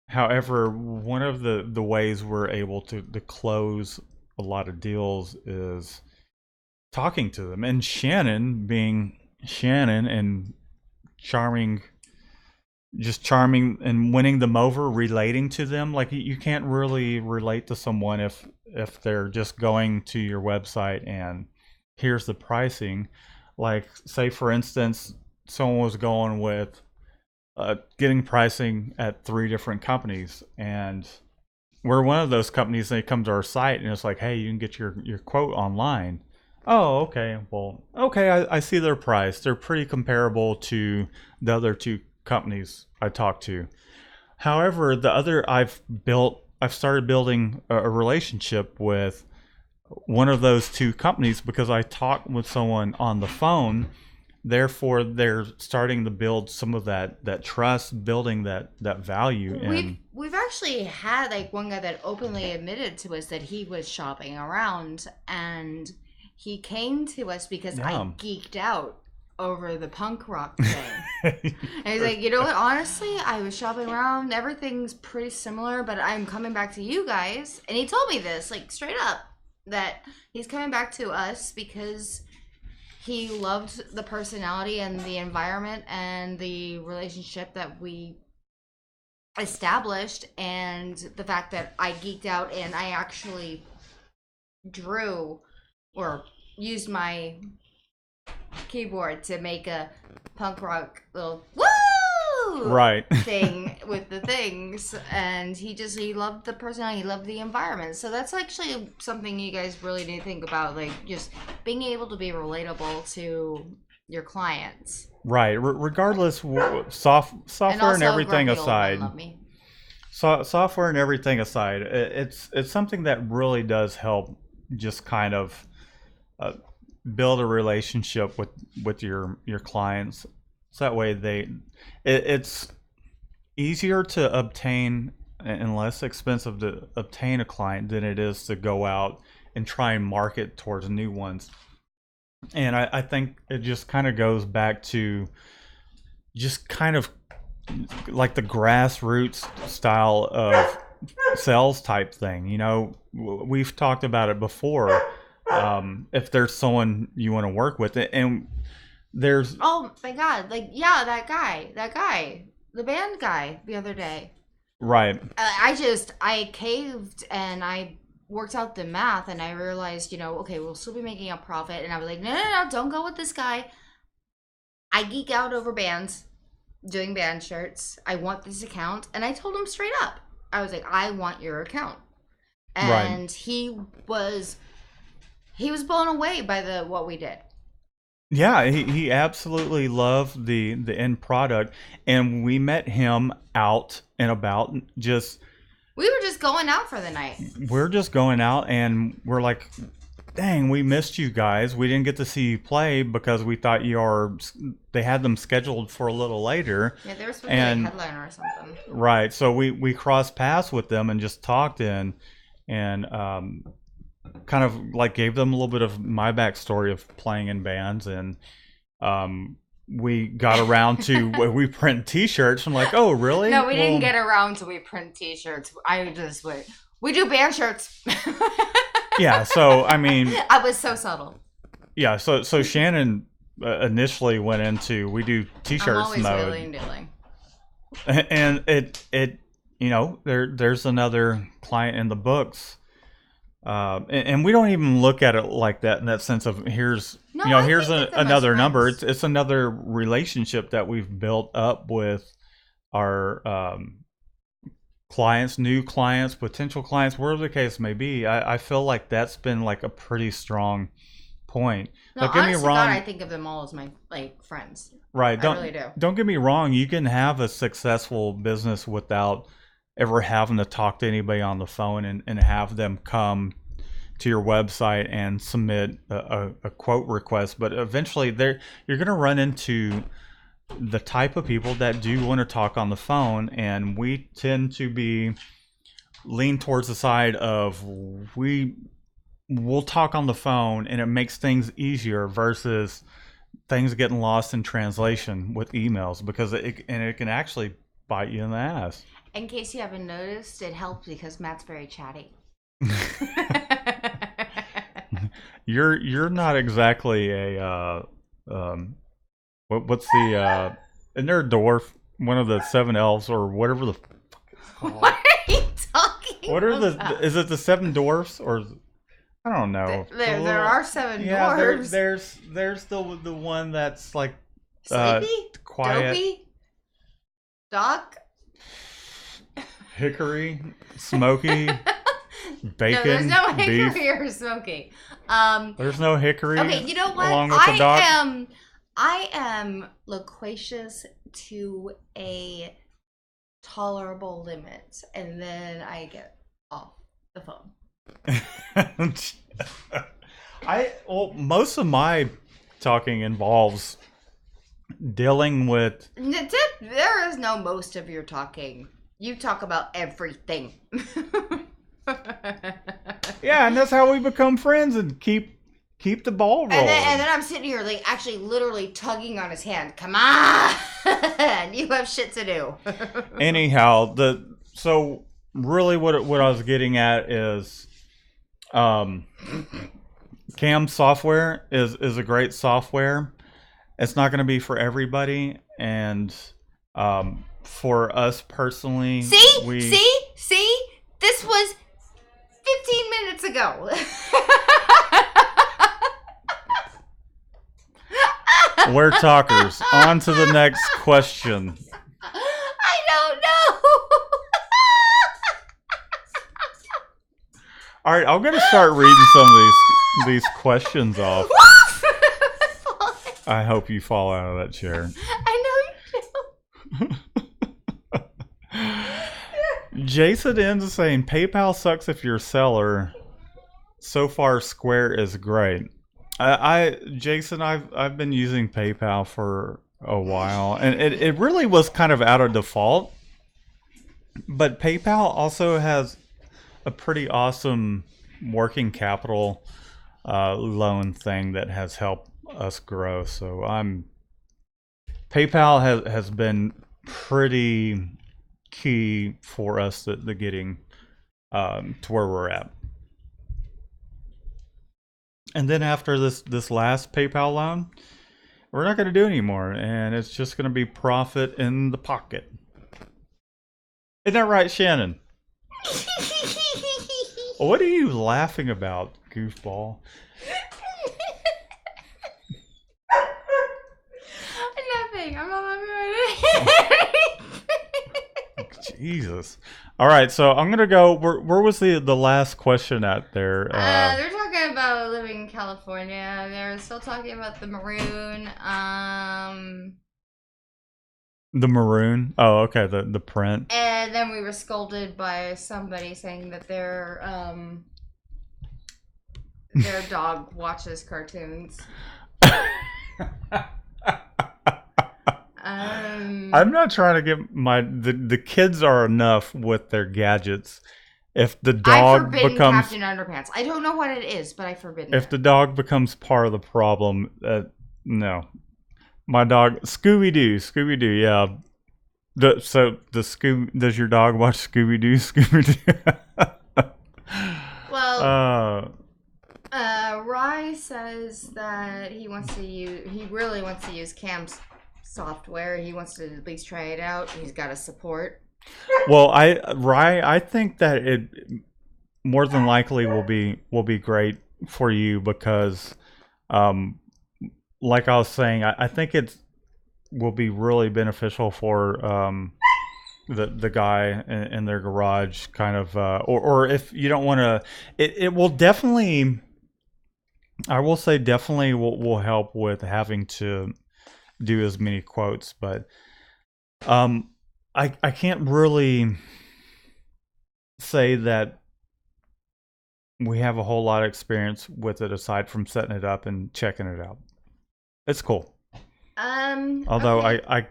However, one of the ways we're able to close a lot of deals is talking to them. And Shannon, being Shannon and charming, just charming and winning them over, relating to them, like you can't really relate to someone if they're just going to your website and here's the pricing. Like, say for instance, someone was going with getting pricing at 3 different companies, and we're one of those companies. They come to our site and it's like, hey, you can get your quote online. Oh, okay. Well, okay, I see their price. They're pretty comparable to the other 2 companies I talked to. However, I've started building a relationship with one of those 2 companies because I talked with someone on the phone. Therefore, they're starting to build some of that trust, building that value. We've actually had like one guy that openly admitted to us that he was shopping around, and he came to us because I geeked out over the punk rock thing. And he's like, you know what? Honestly, I was shopping around. Everything's pretty similar, but I'm coming back to you guys. And he told me this, like straight up, that he's coming back to us because he loved the personality and the environment and the relationship that we established, and the fact that I geeked out and I actually drew or used my keyboard to make a punk rock little woo right thing with the things, and he loved the personality, he loved the environment. So that's actually something you guys really need to think about, like just being able to be relatable to your clients. Right. Regardless, software and everything aside. Software and everything aside, it's something that really does help just kind of build a relationship with your clients. So that way it's easier to obtain and less expensive to obtain a client than it is to go out and try and market towards new ones. And I think it just kind of goes back to just kind of like the grassroots style of sales type thing. We've talked about it before. If there's someone you want to work with, and there's Oh my god! Like, yeah, that guy, the band guy, the other day. right, I caved and I worked out the math and I realized, okay, we'll still be making a profit. And I was like, no, no, no, don't go with this guy. I geek out over bands, doing band shirts. I want this account. And I told him straight up, I was like, I want your account. right. And he was blown away by what we did. Yeah, he absolutely loved the end product, and we met him out and about. Just We were just going out for the night. we're just going out, and we're like, "Dang, we missed you guys. We didn't get to see you play because we thought you are." They had them scheduled for a little later, Yeah, they were supposed to be and a headliner or something. right. So we crossed paths with them and just talked and kind of like gave them a little bit of my backstory of playing in bands, and we got around to we print T-shirts. I'm like, oh, really? No, we didn't get around to we print T-shirts. We do band shirts. Yeah. So I mean, I was so subtle. yeah. So Shannon initially went into we do I'm T-shirts always mode, wheeling and dealing. and it there's another client in the books. And we don't even look at it like that in that sense of here's No, here's think of them as another number. friends. It's another relationship that we've built up with our clients, new clients, potential clients, wherever the case may be. I feel like that's been like a pretty strong point. No, Don't get me honest to wrong. God, I think of them all as my friends. Right. I really do. Don't get me wrong. You can have a successful business without ever having to talk to anybody on the phone and have them come to your website and submit a quote request. But eventually you're going to run into the type of people that do want to talk on the phone. And we tend to be lean towards the side of we'll talk on the phone and it makes things easier versus things getting lost in translation with emails because it can actually bite you in the ass. In case you haven't noticed, it helps because Matt's very chatty. You're not exactly a what's the isn't there a dwarf, one of the seven elves or whatever the What are you talking what are about? is it the seven dwarfs or I don't know. There are seven Yeah, dwarves. there's the one that's like Sleepy? quiet. Dopey? Doc? Hickory, smoky, bacon, No, there's no beef. hickory or smoky. There's no hickory. Okay, you know what? Along with the doc. I am loquacious to a tolerable limit, and then I get off the phone. Most of my talking involves dealing with There is no most of your talking. You talk about everything. yeah, and that's how we become friends and keep the ball rolling. And then I'm sitting here, like, actually, literally tugging on his hand. Come on, you have shit to do. Anyhow, so really what I was getting at is, CAM software is a great software. It's not going to be for everybody, and for us personally, See, this was 15 minutes ago. we're talkers. On to the next question. I don't know. All right, I'm gonna start reading some of these questions off. I hope you fall out of that chair. I know you do. Jason ends up saying PayPal sucks if you're a seller. So far, Square is great. Jason, I've been using PayPal for a while, and it really was kind of out of default. But PayPal also has a pretty awesome working capital loan thing that has helped us grow. So PayPal has been pretty key for us the getting to where we're at. And then after this last PayPal loan, we're not going to do anymore, and it's just going to be profit in the pocket. Isn't that right, Shannon? What are you laughing about, goofball? Nothing. I'm not laughing right now. Jesus. All right, so I'm gonna go. Where was the last question at there? They're talking about living in California. They're still talking about the maroon. The maroon. Oh, okay. The print. And then we were scolded by somebody saying that their dog watches cartoons. I'm not trying to get the kids are enough with their gadgets. If the dog becomes Captain Underpants, I don't know what it is, but I forbidden. If the dog becomes part of the problem, no. My dog, Scooby Doo, yeah. Does your dog watch Scooby Doo? Well, Rye says that he really wants to use Cam's software. He wants to at least try it out. He's got a support. Well, I think that it more than likely will be great for you because, like I was saying, I think it will be really beneficial for the guy in their garage, kind of, or if you don't want to, it will definitely. I will say definitely will help with having to do as many quotes, but I can't really say that we have a whole lot of experience with it aside from setting it up and checking it out. It's cool. Although okay.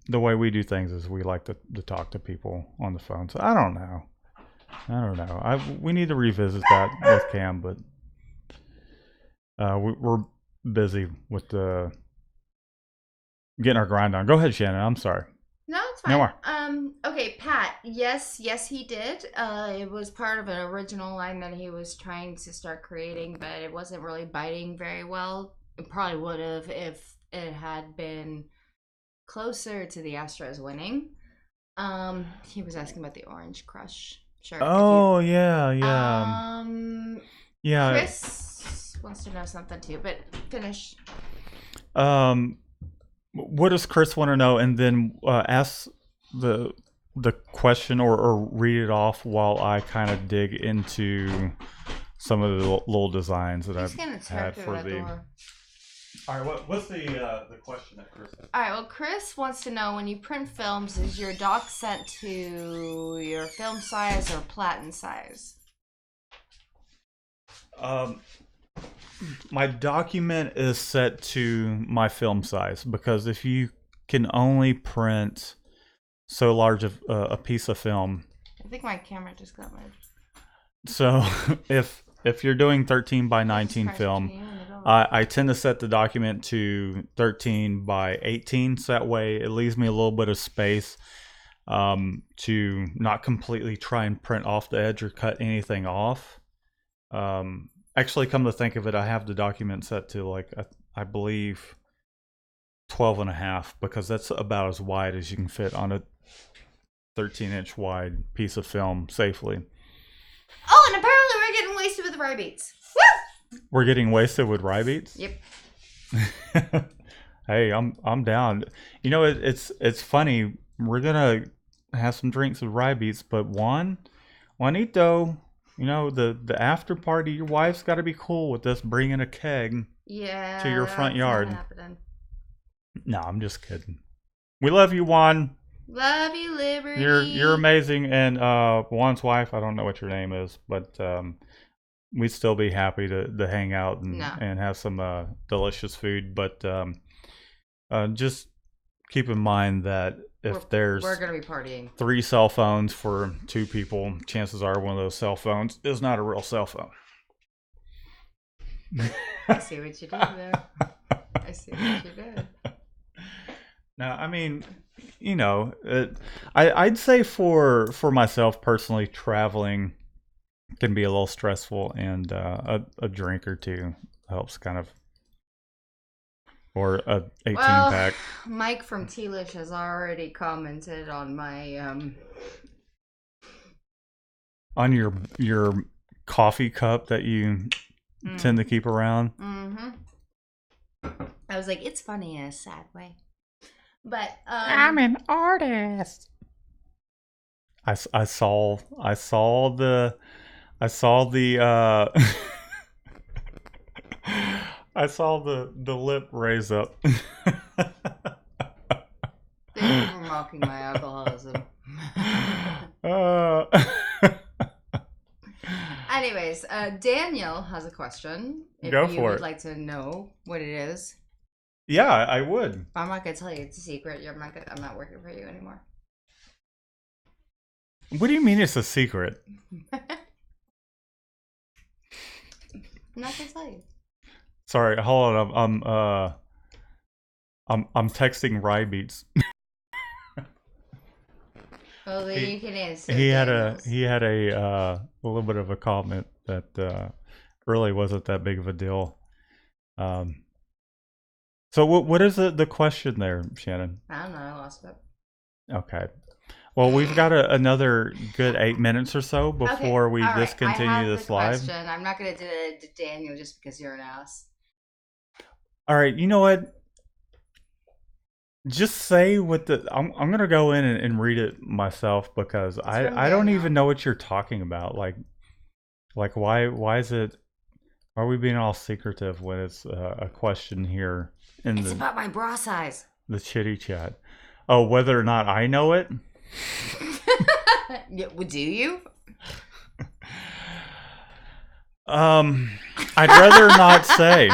the way we do things is we like to talk to people on the phone. So I don't know. We need to revisit that with Cam, but we're busy with getting our grind on. Go ahead, Shannon. I'm sorry. No, it's fine. No more. Okay, Pat. Yes, he did. It was part of an original line that he was trying to start creating, but it wasn't really biting very well. It probably would have if it had been closer to the Astros winning. He was asking about the Orange Crush shirt. Oh, yeah. Yeah. Chris wants to know something too, but finish. What does Chris want to know? And then ask the question or read it off while I kind of dig into some of the little designs that I've had for the door. All right, what's the question that Chris has? All right, well, Chris wants to know, when you print films, is your doc sent to your film size or platen size? My document is set to my film size because if you can only print so large of a piece of film, I think my camera just got moved. So if you're doing 13 by 19 film, I tend to set the document to 13 by 18, so that way it leaves me a little bit of space to not completely try and print off the edge or cut anything off. Actually, come to think of it, I have the document set to like, I believe 12 and a half, because that's about as wide as you can fit on a 13-inch wide piece of film safely. Oh, and apparently we're getting wasted with rye beets. Woo! We're getting wasted with rye beets? Yep. Hey, I'm down. You know, it's funny. We're gonna have some drinks with rye beets, but Juanito, you know, the after party, your wife's got to be cool with us bringing a keg to your front yard. No, I'm just kidding. We love you, Juan. Love you, Liberty. You're amazing, and Juan's wife, I don't know what your name is, but we'd still be happy to hang out and have some delicious food. But just keep in mind that if we're gonna be partying 3 cell phones for 2 people, chances are one of those cell phones is not a real cell phone. I see what you did there. I see what you did. Now, I mean, you know, I'd say for myself personally, traveling can be a little stressful, and a drink or two helps kind of or a 18 Well, pack. Mike from Tealish has already commented on my On your coffee cup that you tend to keep around. Mm-hmm. I was like, it's funny in a sad way. But I'm an artist. I saw the I saw the lip raise up. Thank you for mocking my alcoholism. Anyways, Daniel has a question. If Go you for would it. like to know what it is. Yeah, I would. I'm not gonna tell you. It's a secret. I'm not working for you anymore. What do you mean it's a secret? I'm not gonna tell you. Sorry, hold on. I'm texting Rybeats. Well, then you can answer. He had Daniel's. a little bit of a comment that really wasn't that big of a deal. So what is the question there, Shannon? I don't know. I lost it. Okay. Well, we've got another good 8 minutes or so before we all right. discontinue I have this the live. question. I'm not gonna do it to Daniel just because you're an ass. All right. You know what? Just say what the I'm gonna go in and read it myself because from I don't Daniel. even know what you're talking about. Like why is it? Why are we being all secretive when it's a question here in It's about my bra size. the chitty chat? Oh, whether or not I know it? Yeah, well, do you? I'd rather not say.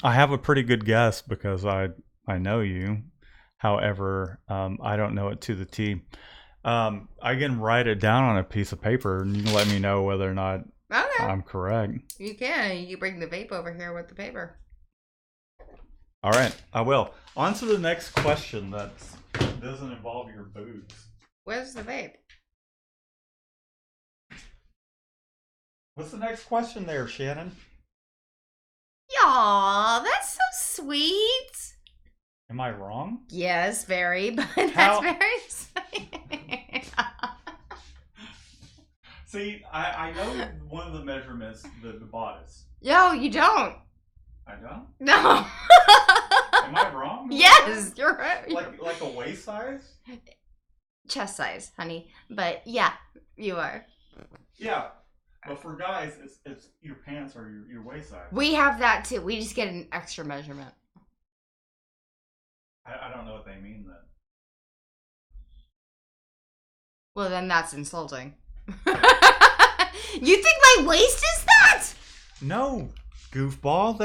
I have a pretty good guess because I know you. However, I don't know it to the T. I can write it down on a piece of paper and you can let me know whether or not Okay. I'm correct. You can. You bring the vape over here with the paper. All right, I will. On to the next question that doesn't involve your boobs. Where's the vape? What's the next question there, Shannon? Aw, that's so sweet. Am I wrong? Yes, very, but How- that's very sweet. See, I know one of the measurements, the bodice. Yo, you don't. I don't? No. Am I wrong? Yes, you're right. Like a waist size? Chest size, honey. But yeah, you are. Yeah. But for guys, it's your pants or your waist size. We have that too. We just get an extra measurement. I don't know what they mean then. Well, then that's insulting. You think my waist is that? No, goofball.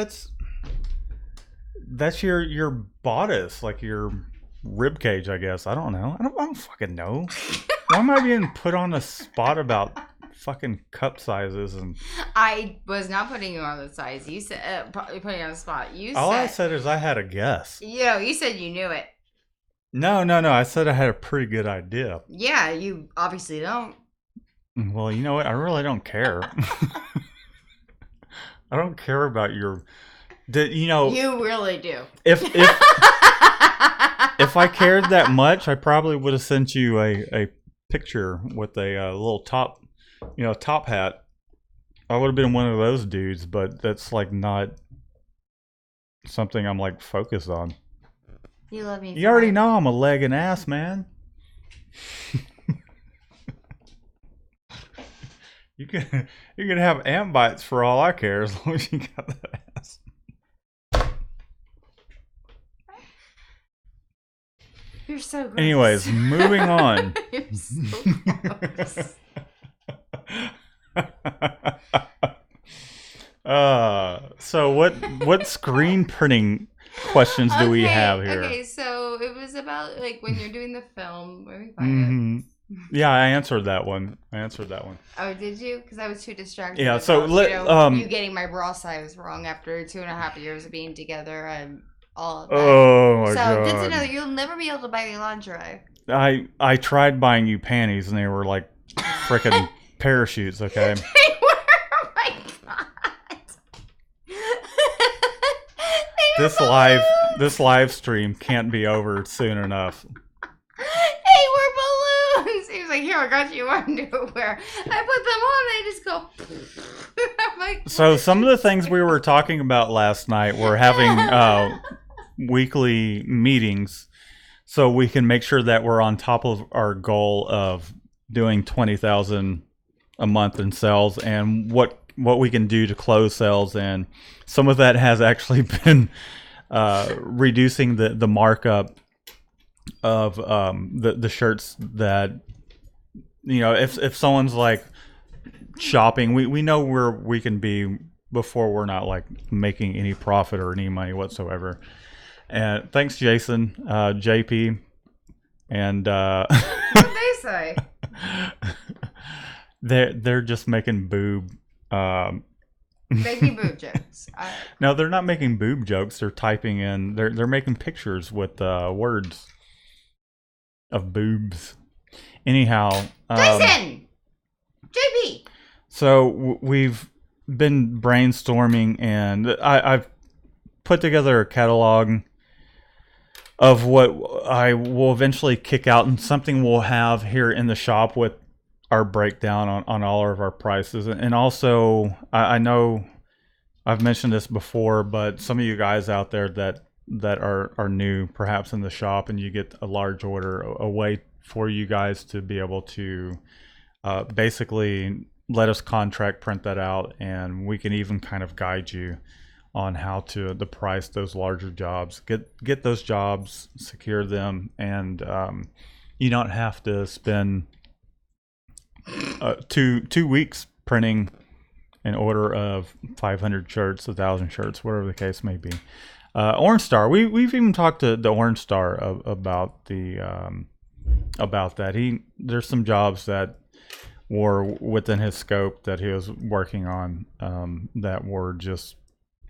That's your bodice, like your rib cage, I guess. I don't know. I don't fucking know. Why am I being put on the spot about fucking cup sizes and? I was not putting you on the size. You said putting you on the spot. All I said is I had a guess. You said you knew it. No. I said I had a pretty good idea. Yeah, you obviously don't. Well, you know what? I really don't care. I don't care about your. You really do. If I cared that much, I probably would have sent you a picture with a little top hat. I would have been one of those dudes, but that's like not something I'm like focused on. You love me. You already know I'm a leg and ass man. You can have ant bites for all I care as long as you got that ass. You're so gross. Anyways, moving on. You're so gross. So what screen printing questions do we have here? Okay, so it was about like when you're doing the film. Where we find it? Yeah, I answered that one. Oh, did you? Because I was too distracted. Yeah, so about, you getting my bra size wrong after 2.5 years of being together and all of that. Oh my so god. good to know that you'll never be able to buy me lingerie. I tried buying you panties and they were like freaking parachutes, okay? They were, oh my god. this live stream can't be over soon enough. Hey, we're balloons. He was like, here, I got you underwear. I put them on, they just go. I'm like, So some of the things we were talking about last night were having weekly meetings so we can make sure that we're on top of our goal of doing 20,000 a month in sales and what we can do to close sales. And some of that has actually been reducing the markup of the shirts that, you know, if someone's like shopping, we know where we can be before we're not like making any profit or any money whatsoever. And thanks, Jason, JP, and what did they say? they're just making boob. Making boob jokes. No, they're not making boob jokes. They're typing in. They're making pictures with words of boobs. Anyhow, Jason, JP. So we've been brainstorming, and I've put together a catalog of what I will eventually kick out, and something we'll have here in the shop with our breakdown on all of our prices. And also, I know I've mentioned this before, but some of you guys out there that are new perhaps in the shop and you get a large order, a way for you guys to be able to basically let us contract print that out, and we can even kind of guide you on how to price those larger jobs, get those jobs, secure them, and you don't have to spend 2 weeks printing an order of 500 shirts, 1,000 shirts, whatever the case may be. Orange Star, we've even talked to the Orange Star about that. There's some jobs that were within his scope that he was working on that were just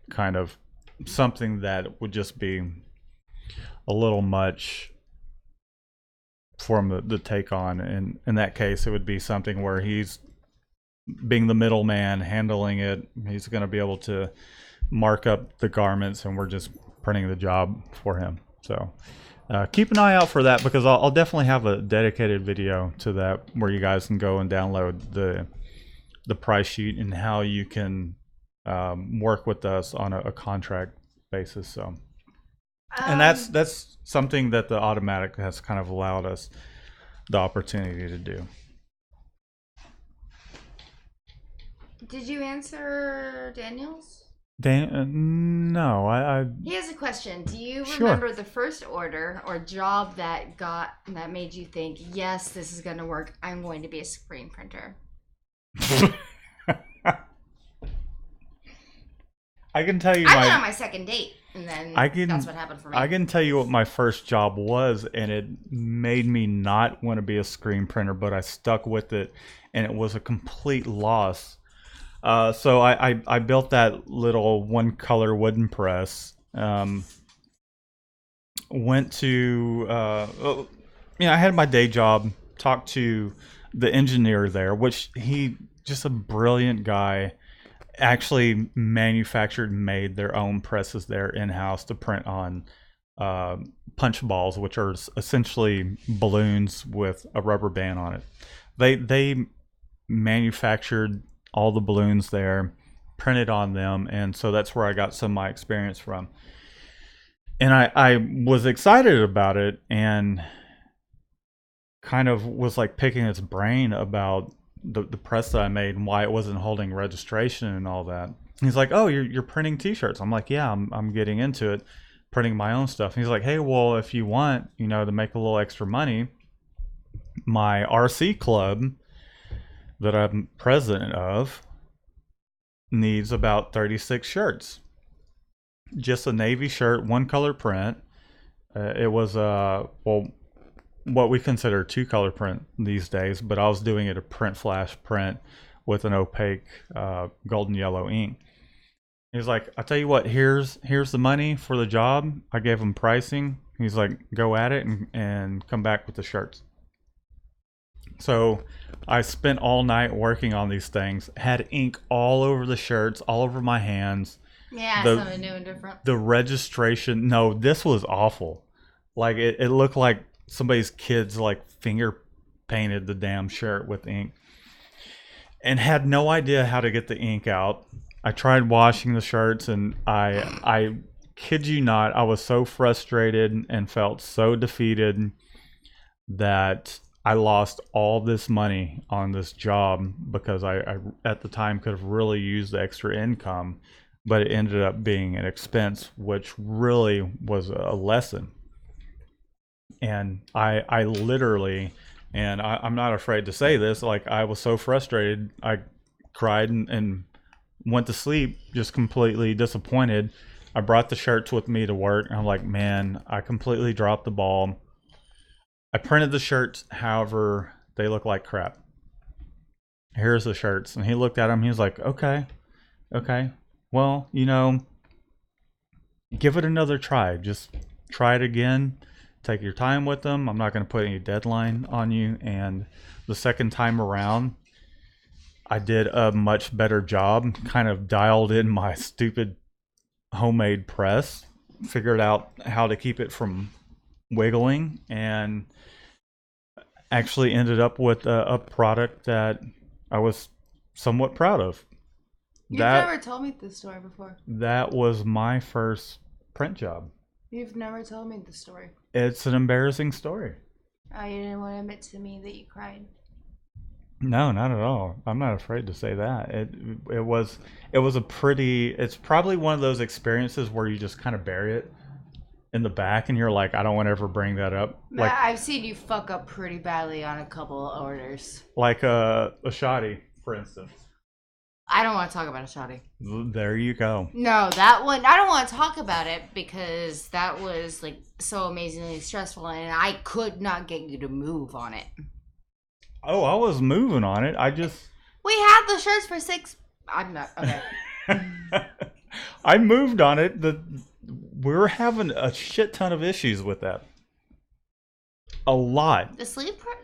kind of something that would just be a little much for him to take on. And in that case, it would be something where he's being the middleman, handling it. He's going to be able to mark up the garments, and we're just printing the job for him. So keep an eye out for that, because I'll definitely have a dedicated video to that where you guys can go and download the price sheet and how you can work with us on a contract basis. So, and that's something that the automatic has kind of allowed us the opportunity to do. Did you answer Daniel's? No, He has a question. Do you Sure. remember the first order or job that made you think, yes, this is going to work. I'm going to be a screen printer. I can tell you I went on my second date, and then that's what happened for me. I can tell you what my first job was, and it made me not want to be a screen printer, but I stuck with it, and it was a complete loss. So I built that little one color wooden press. Went to I had my day job. Talked to the engineer there, which he just a brilliant guy. Actually manufactured and made their own presses there in-house to print on punch balls, which are essentially balloons with a rubber band on it. They manufactured all the balloons there, printed on them, and so that's where I got some of my experience from. And I was excited about it, and kind of was like picking its brain about the press that I made and why it wasn't holding registration and all that. He's like, "Oh, you're printing T-shirts." I'm like, "Yeah, I'm getting into it, printing my own stuff." And he's like, "Hey, well, if you want, to make a little extra money, my RC club that I'm president of needs about 36 shirts. Just a navy shirt, one color print. It was what we consider two color print these days, but I was doing it a print flash print with an opaque golden yellow ink." He's like, "I tell you what, here's the money for the job." I gave him pricing. He's like, "Go at it and come back with the shirts." So I spent all night working on these things, had ink all over the shirts, all over my hands, Yeah, The something new and different. the registration, no, this was awful. Like it looked like somebody's kids like finger painted the damn shirt with ink and had no idea how to get the ink out. I tried washing the shirts and I kid you not, I was so frustrated and felt so defeated that I lost all this money on this job because I at the time could have really used the extra income, but it ended up being an expense, which really was a lesson. And I literally, and I'm not afraid to say this, like I was so frustrated, I cried and went to sleep just completely disappointed. I brought the shirts with me to work, and I'm like, man, I completely dropped the ball. I printed the shirts, however, they look like crap. Here's the shirts. And he looked at them. He was like, okay, okay. Well, give it another try. Just try it again. Take your time with them. I'm not going to put any deadline on you. And the second time around, I did a much better job. Kind of dialed in my stupid homemade press, figured out how to keep it from wiggling, and actually ended up with a product that I was somewhat proud of. You've That never told me this story before. that was my first print job. You've never told me this story. It's an embarrassing story. Oh, you didn't want to admit to me that you cried. No, not at all. I'm not afraid to say that. It was a pretty. It's probably one of those experiences where you just kind of bury it in the back, and you're like, I don't want to ever bring that up. I've seen you fuck up pretty badly on a couple of orders. Like a shoddy, for instance. I don't want to talk about a shoddy. There you go. No, that one, I don't want to talk about it because that was like so amazingly stressful and I could not get you to move on it. Oh, I was moving on it. We had the shirts for 6. I'm not, okay. I moved on it. We were having a shit ton of issues with that. A lot. The sleeve print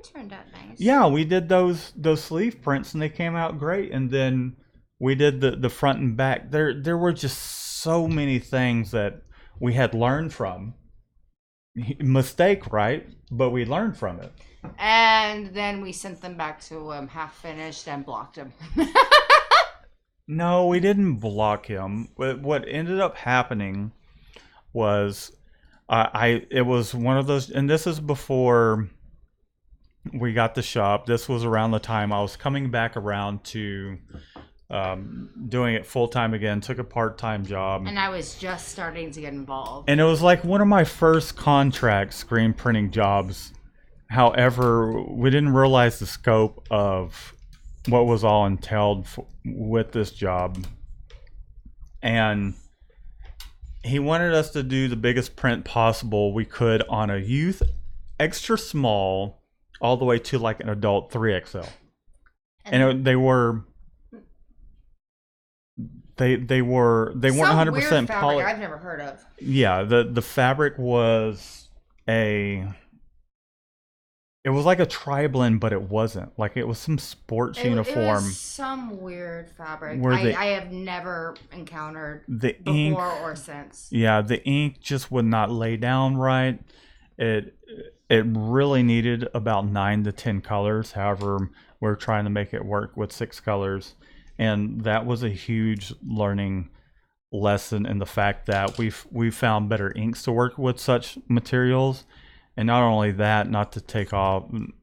turned out nice. Yeah, we did those sleeve prints and they came out great. And then we did the front and back. There were just so many things that we had learned from. Mistake, right? But we learned from it. And then we sent them back to half finished and blocked them. No, we didn't block him. What ended up happening was it was one of those, and this is before we got the shop. This was around the time I was coming back around to doing it full time again. Took a part-time job, And I was just starting to get involved. and it was like one of my first contract screen printing jobs. However, we didn't realize the scope of what was all entailed with this job, and he wanted us to do the biggest print possible we could on a youth extra small all the way to like an adult 3XL. And they weren't Some 100% weird fabric poly. I've never heard of. Yeah, the fabric was it was like a tri-blend, but it wasn't. Like it was some sports It uniform. was some weird fabric Where I have never encountered The ink, before or since. yeah, the ink just would not lay down right. It really needed about 9 to 10 colors. However, we're trying to make it work with 6 colors, and that was a huge learning lesson in the fact that we found better inks to work with such materials. And not only that, not to take on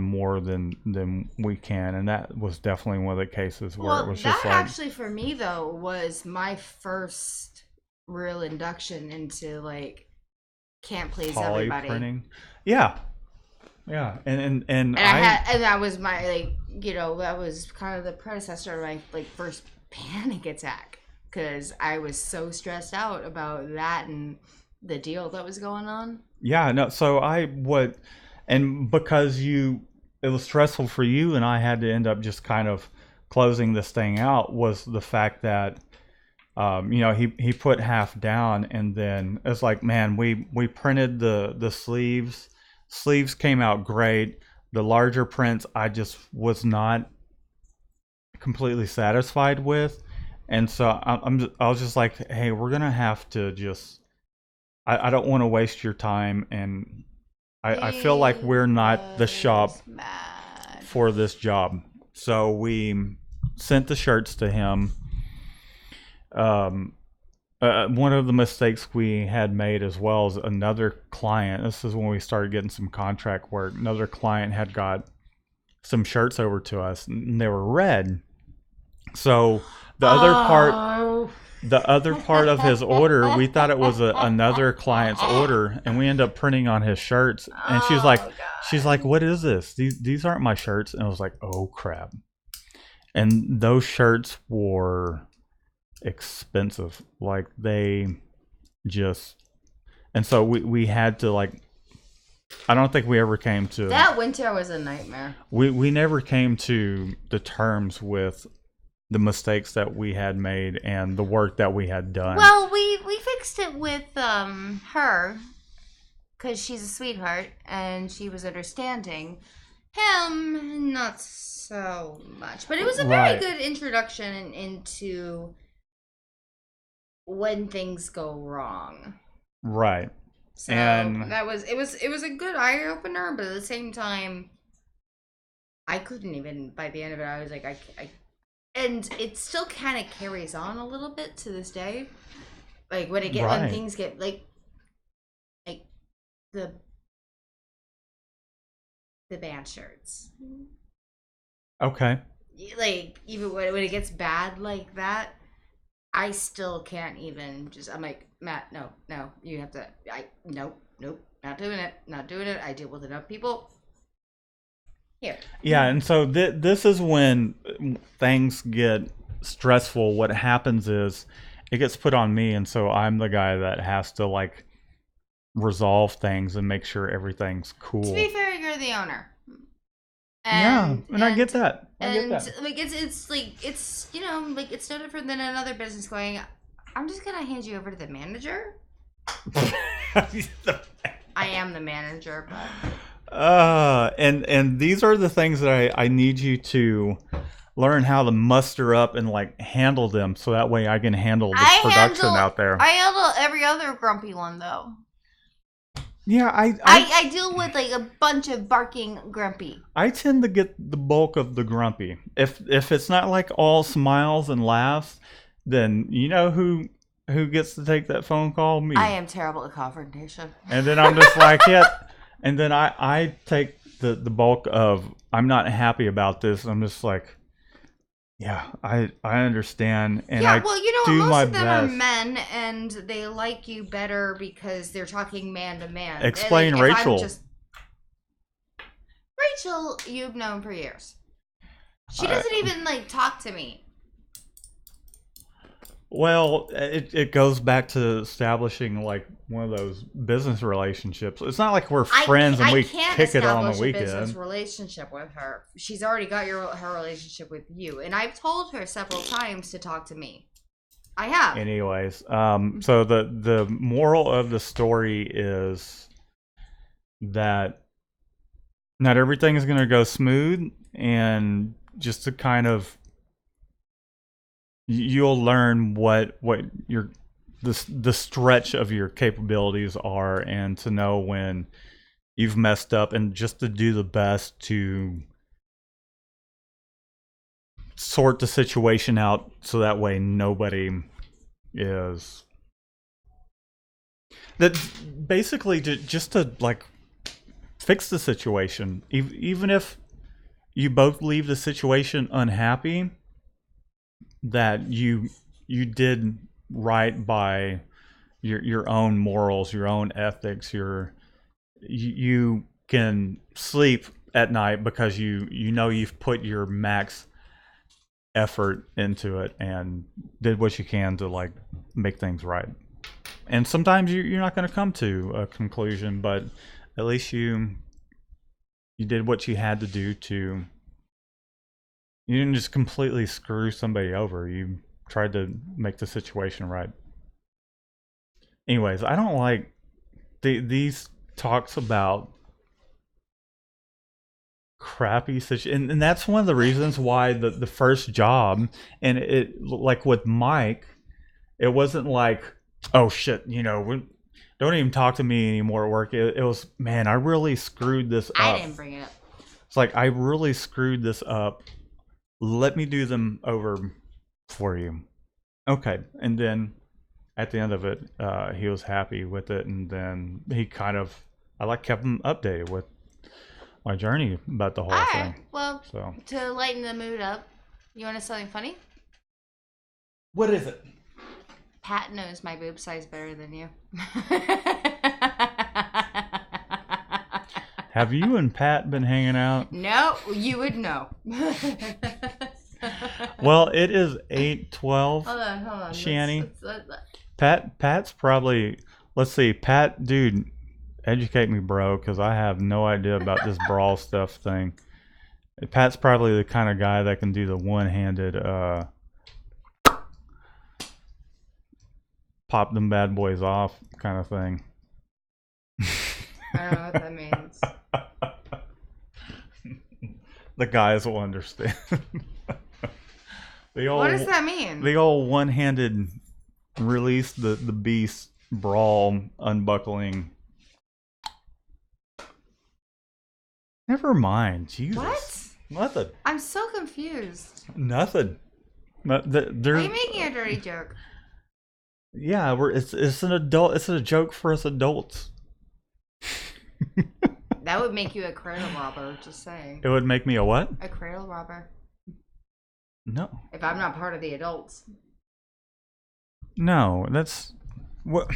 more than we can, and that was definitely one of the cases where it was just like, actually for me though was my first real induction into like can't please poly everybody. printing. Yeah, and And that was my that was kind of the predecessor to my like first panic attack because I was so stressed out about that and the deal that was going on. Yeah, no. So and because it was stressful for you, and I had to end up just kind of closing this thing out, was the fact that, he put half down, and then it's like, man, we printed the sleeves. Sleeves came out great. The larger prints, I just was not completely satisfied with. And so I was just like, hey, we're gonna have to just. I don't want to waste your time, and I feel like He we're not the shop was mad. for this job. So we sent the shirts to him. Um, one of the mistakes we had made as well is another client. This is when we started getting some contract work. Another client had got some shirts over to us, and they were red. So the other part, Oh. the other part of his order, we thought it was another client's order, and we ended up printing on his shirts. And Oh, God. she's like, "What is this? These aren't my shirts." And I was like, "Oh crap!" And those shirts were expensive. Like they just, and so we had to like. I don't think we ever came to That winter was a nightmare. we never came to the terms with the mistakes that we had made and the work that we had done. Well, we fixed it with her because she's a sweetheart and she was understanding. Him, not so much, but it was a very Right. good introduction into when things go wrong. Right. So And that was it was a good eye opener, but at the same time, I couldn't even by the end of it. I was like, and it still kind of carries on a little bit to this day. Like when when right. things get like the band shirts, Okay. like even when it gets bad like that, I still can't even just. I'm like, Matt, no, you have to. Nope, not doing it, not doing it. I deal with enough people. Here. Yeah, and so this is when things get stressful. What happens is it gets put on me, and so I'm the guy that has to like resolve things and make sure everything's cool. To be fair, you're the owner. Yeah, and I get that. I get And that. like it's like it's like it's no different than another business going. I'm just gonna hand you over to the manager. I am the manager, but And these are the things that I need you to learn how to muster up and like handle them, so that way I can handle the production out there. I handle every other grumpy one though. Yeah, I deal with like a bunch of barking grumpy. I tend to get the bulk of the grumpy. If it's not like all smiles and laughs, then you know who gets to take that phone call? Me. I am terrible at confrontation. And then I'm just like, yeah. And then I take the bulk of I'm not happy about this. I'm just like, yeah, I understand, and Yeah, I well, you know do what? my Most of them are best. men, and they like you better because they're talking man to man. Explain And, like, if I'm Rachel. just Rachel, you've known for years. She I- doesn't even like talk to me. Well, it goes back to establishing like one of those business relationships. It's not like we're friends and we can't kick it on the establish a business weekend. relationship with her. She's already got her relationship with you, and I've told her several times to talk to me. I have. Anyways, so the moral of the story is that not everything is going to go smooth, and just to kind of you'll learn what your the stretch of your capabilities are, and to know when you've messed up, and just to do the best to sort the situation out so that way nobody is that basically just to like fix the situation, even if you both leave the situation unhappy, that you did right by your own morals, your own ethics, you can sleep at night because you know you've put your max effort into it and did what you can to like make things right. And sometimes you're not going to come to a conclusion, but at least you did what you had to do to. You didn't just completely screw somebody over. You tried to make the situation right. Anyways, I don't like these talks about crappy situation, and that's one of the reasons why the first job, and it like with Mike, it wasn't like, oh shit, don't even talk to me anymore at work. It was, man, I really screwed this up. I didn't bring it up. It's like, I really screwed this up. Let me do them over for you. Okay. And then at the end of it, he was happy with it. And then he kind of, I kept him updated with my journey about the whole All thing. right. Well, So, to lighten the mood up, you want to something funny? what is it? Pat knows my boob size better than you. Have you and Pat been hanging out? No, you would know. Well, it is 8:12. Hold on. Shanny. Let's- Pat's probably, let's see, Pat, dude, educate me, bro, because I have no idea about this brawl stuff thing. Pat's probably the kind of guy that can do the one-handed, pop them bad boys off kind of thing. I don't know what that means. The guys will understand. What does that mean? The old one-handed release the beast brawl unbuckling. Never mind. Jesus. What? Nothing. I'm so confused. Nothing. Are you making a dirty joke? Yeah, it's an adult. It's a joke for us adults. That would make you a cradle robber, just saying. It would make me a what? A cradle robber. No. If I'm not part of the adults. No, that's what.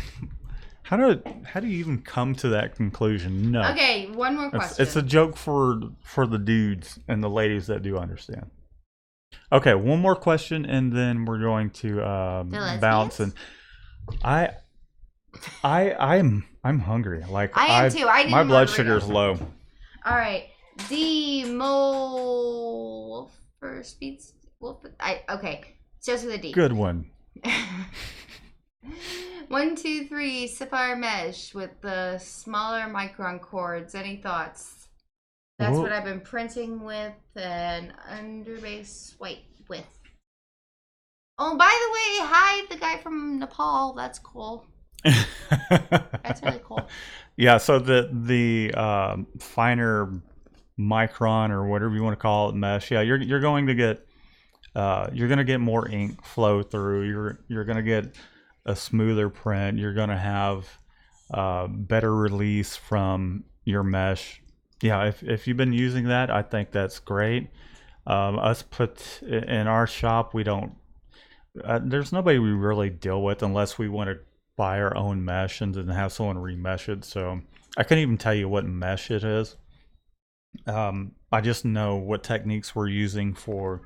How do you even come to that conclusion? No. Okay, one more question. It's a joke for the dudes and the ladies that do understand. Okay, one more question, and then we're going to bounce. And I'm hungry. Like I am too. I didn't my blood margarita. sugar is low. All right, the Wolfer Speeds. Okay, starts with a D. Good one. 1, 2, 3 sapphire mesh with the smaller micron cords. Any thoughts? That's what I've been printing with an underbase white with. Oh, by the way, hi, the guy from Nepal. That's cool. That's really cool. Yeah, so the finer micron or whatever you want to call it mesh. Yeah, you're going to get more ink flow through. You're going to get a smoother print. You're going to have better release from your mesh. Yeah, if you've been using that, I think that's great. Us put in our shop, we don't. There's nobody we really deal with unless we want to buy our own mesh and then have someone remesh it. So I couldn't even tell you what mesh it is. I just know what techniques we're using for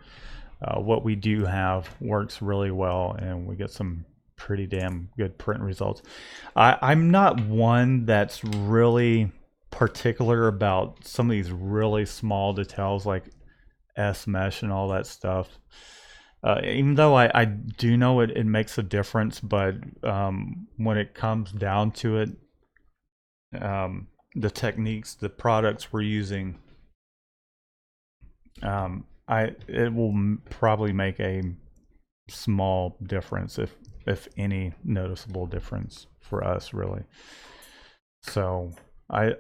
what we do have works really well, and we get some pretty damn good print results. I'm not one that's really particular about some of these really small details like S mesh and all that stuff. Even though I do know it makes a difference, but when it comes down to it, the techniques, the products we're using, it will probably make a small difference, if any noticeable difference for us, really. So I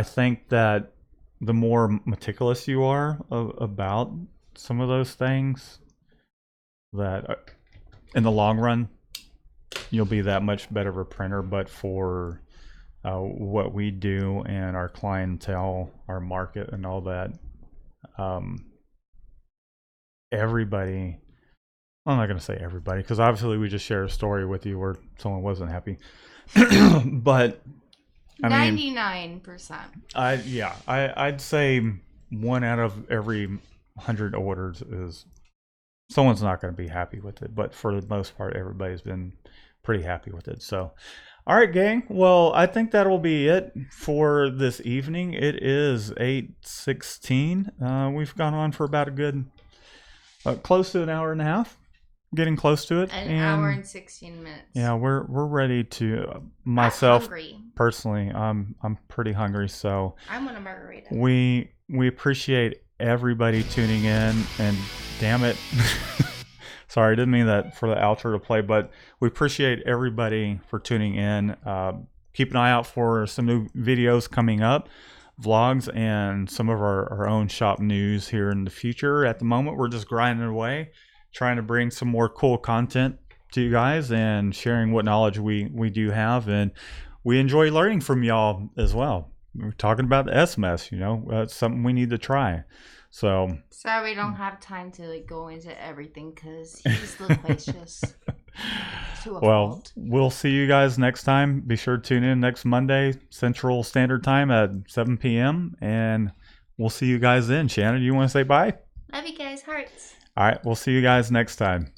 think that the more meticulous you are about some of those things, that in the long run you'll be that much better of a printer. But for what we do and our clientele, our market and all that, everybody, I'm not going to say everybody, because obviously we just shared a story with you where someone wasn't happy. But I mean, 99%. I'd say 1 out of every 100 orders is someone's not going to be happy with it. But for the most part, everybody's been pretty happy with it. So, all right, gang. Well, I think that'll be it for this evening. It is 8:16. We've gone on for about a good, close to an hour and a half. Getting close to it. An hour and 16 minutes. Yeah, we're ready to. Myself I'm hungry. personally, I'm pretty hungry. So I want a margarita. we appreciate everybody tuning in, and damn it. Sorry, I didn't mean that for the outro to play, but we appreciate everybody for tuning in. Keep an eye out for some new videos coming up, vlogs, and some of our own shop news here in the future. At the moment, we're just grinding away, trying to bring some more cool content to you guys and sharing what knowledge we do have. And we enjoy learning from y'all as well. We're talking about the S-Mess, that's something we need to try. So sorry, we don't have time to like go into everything because he's loquacious to a well, fault. we'll see you guys next time. Be sure to tune in next Monday, Central Standard Time at 7 p.m. And we'll see you guys then. Shannon, you want to say bye? Love you guys, hearts. All right, we'll see you guys next time.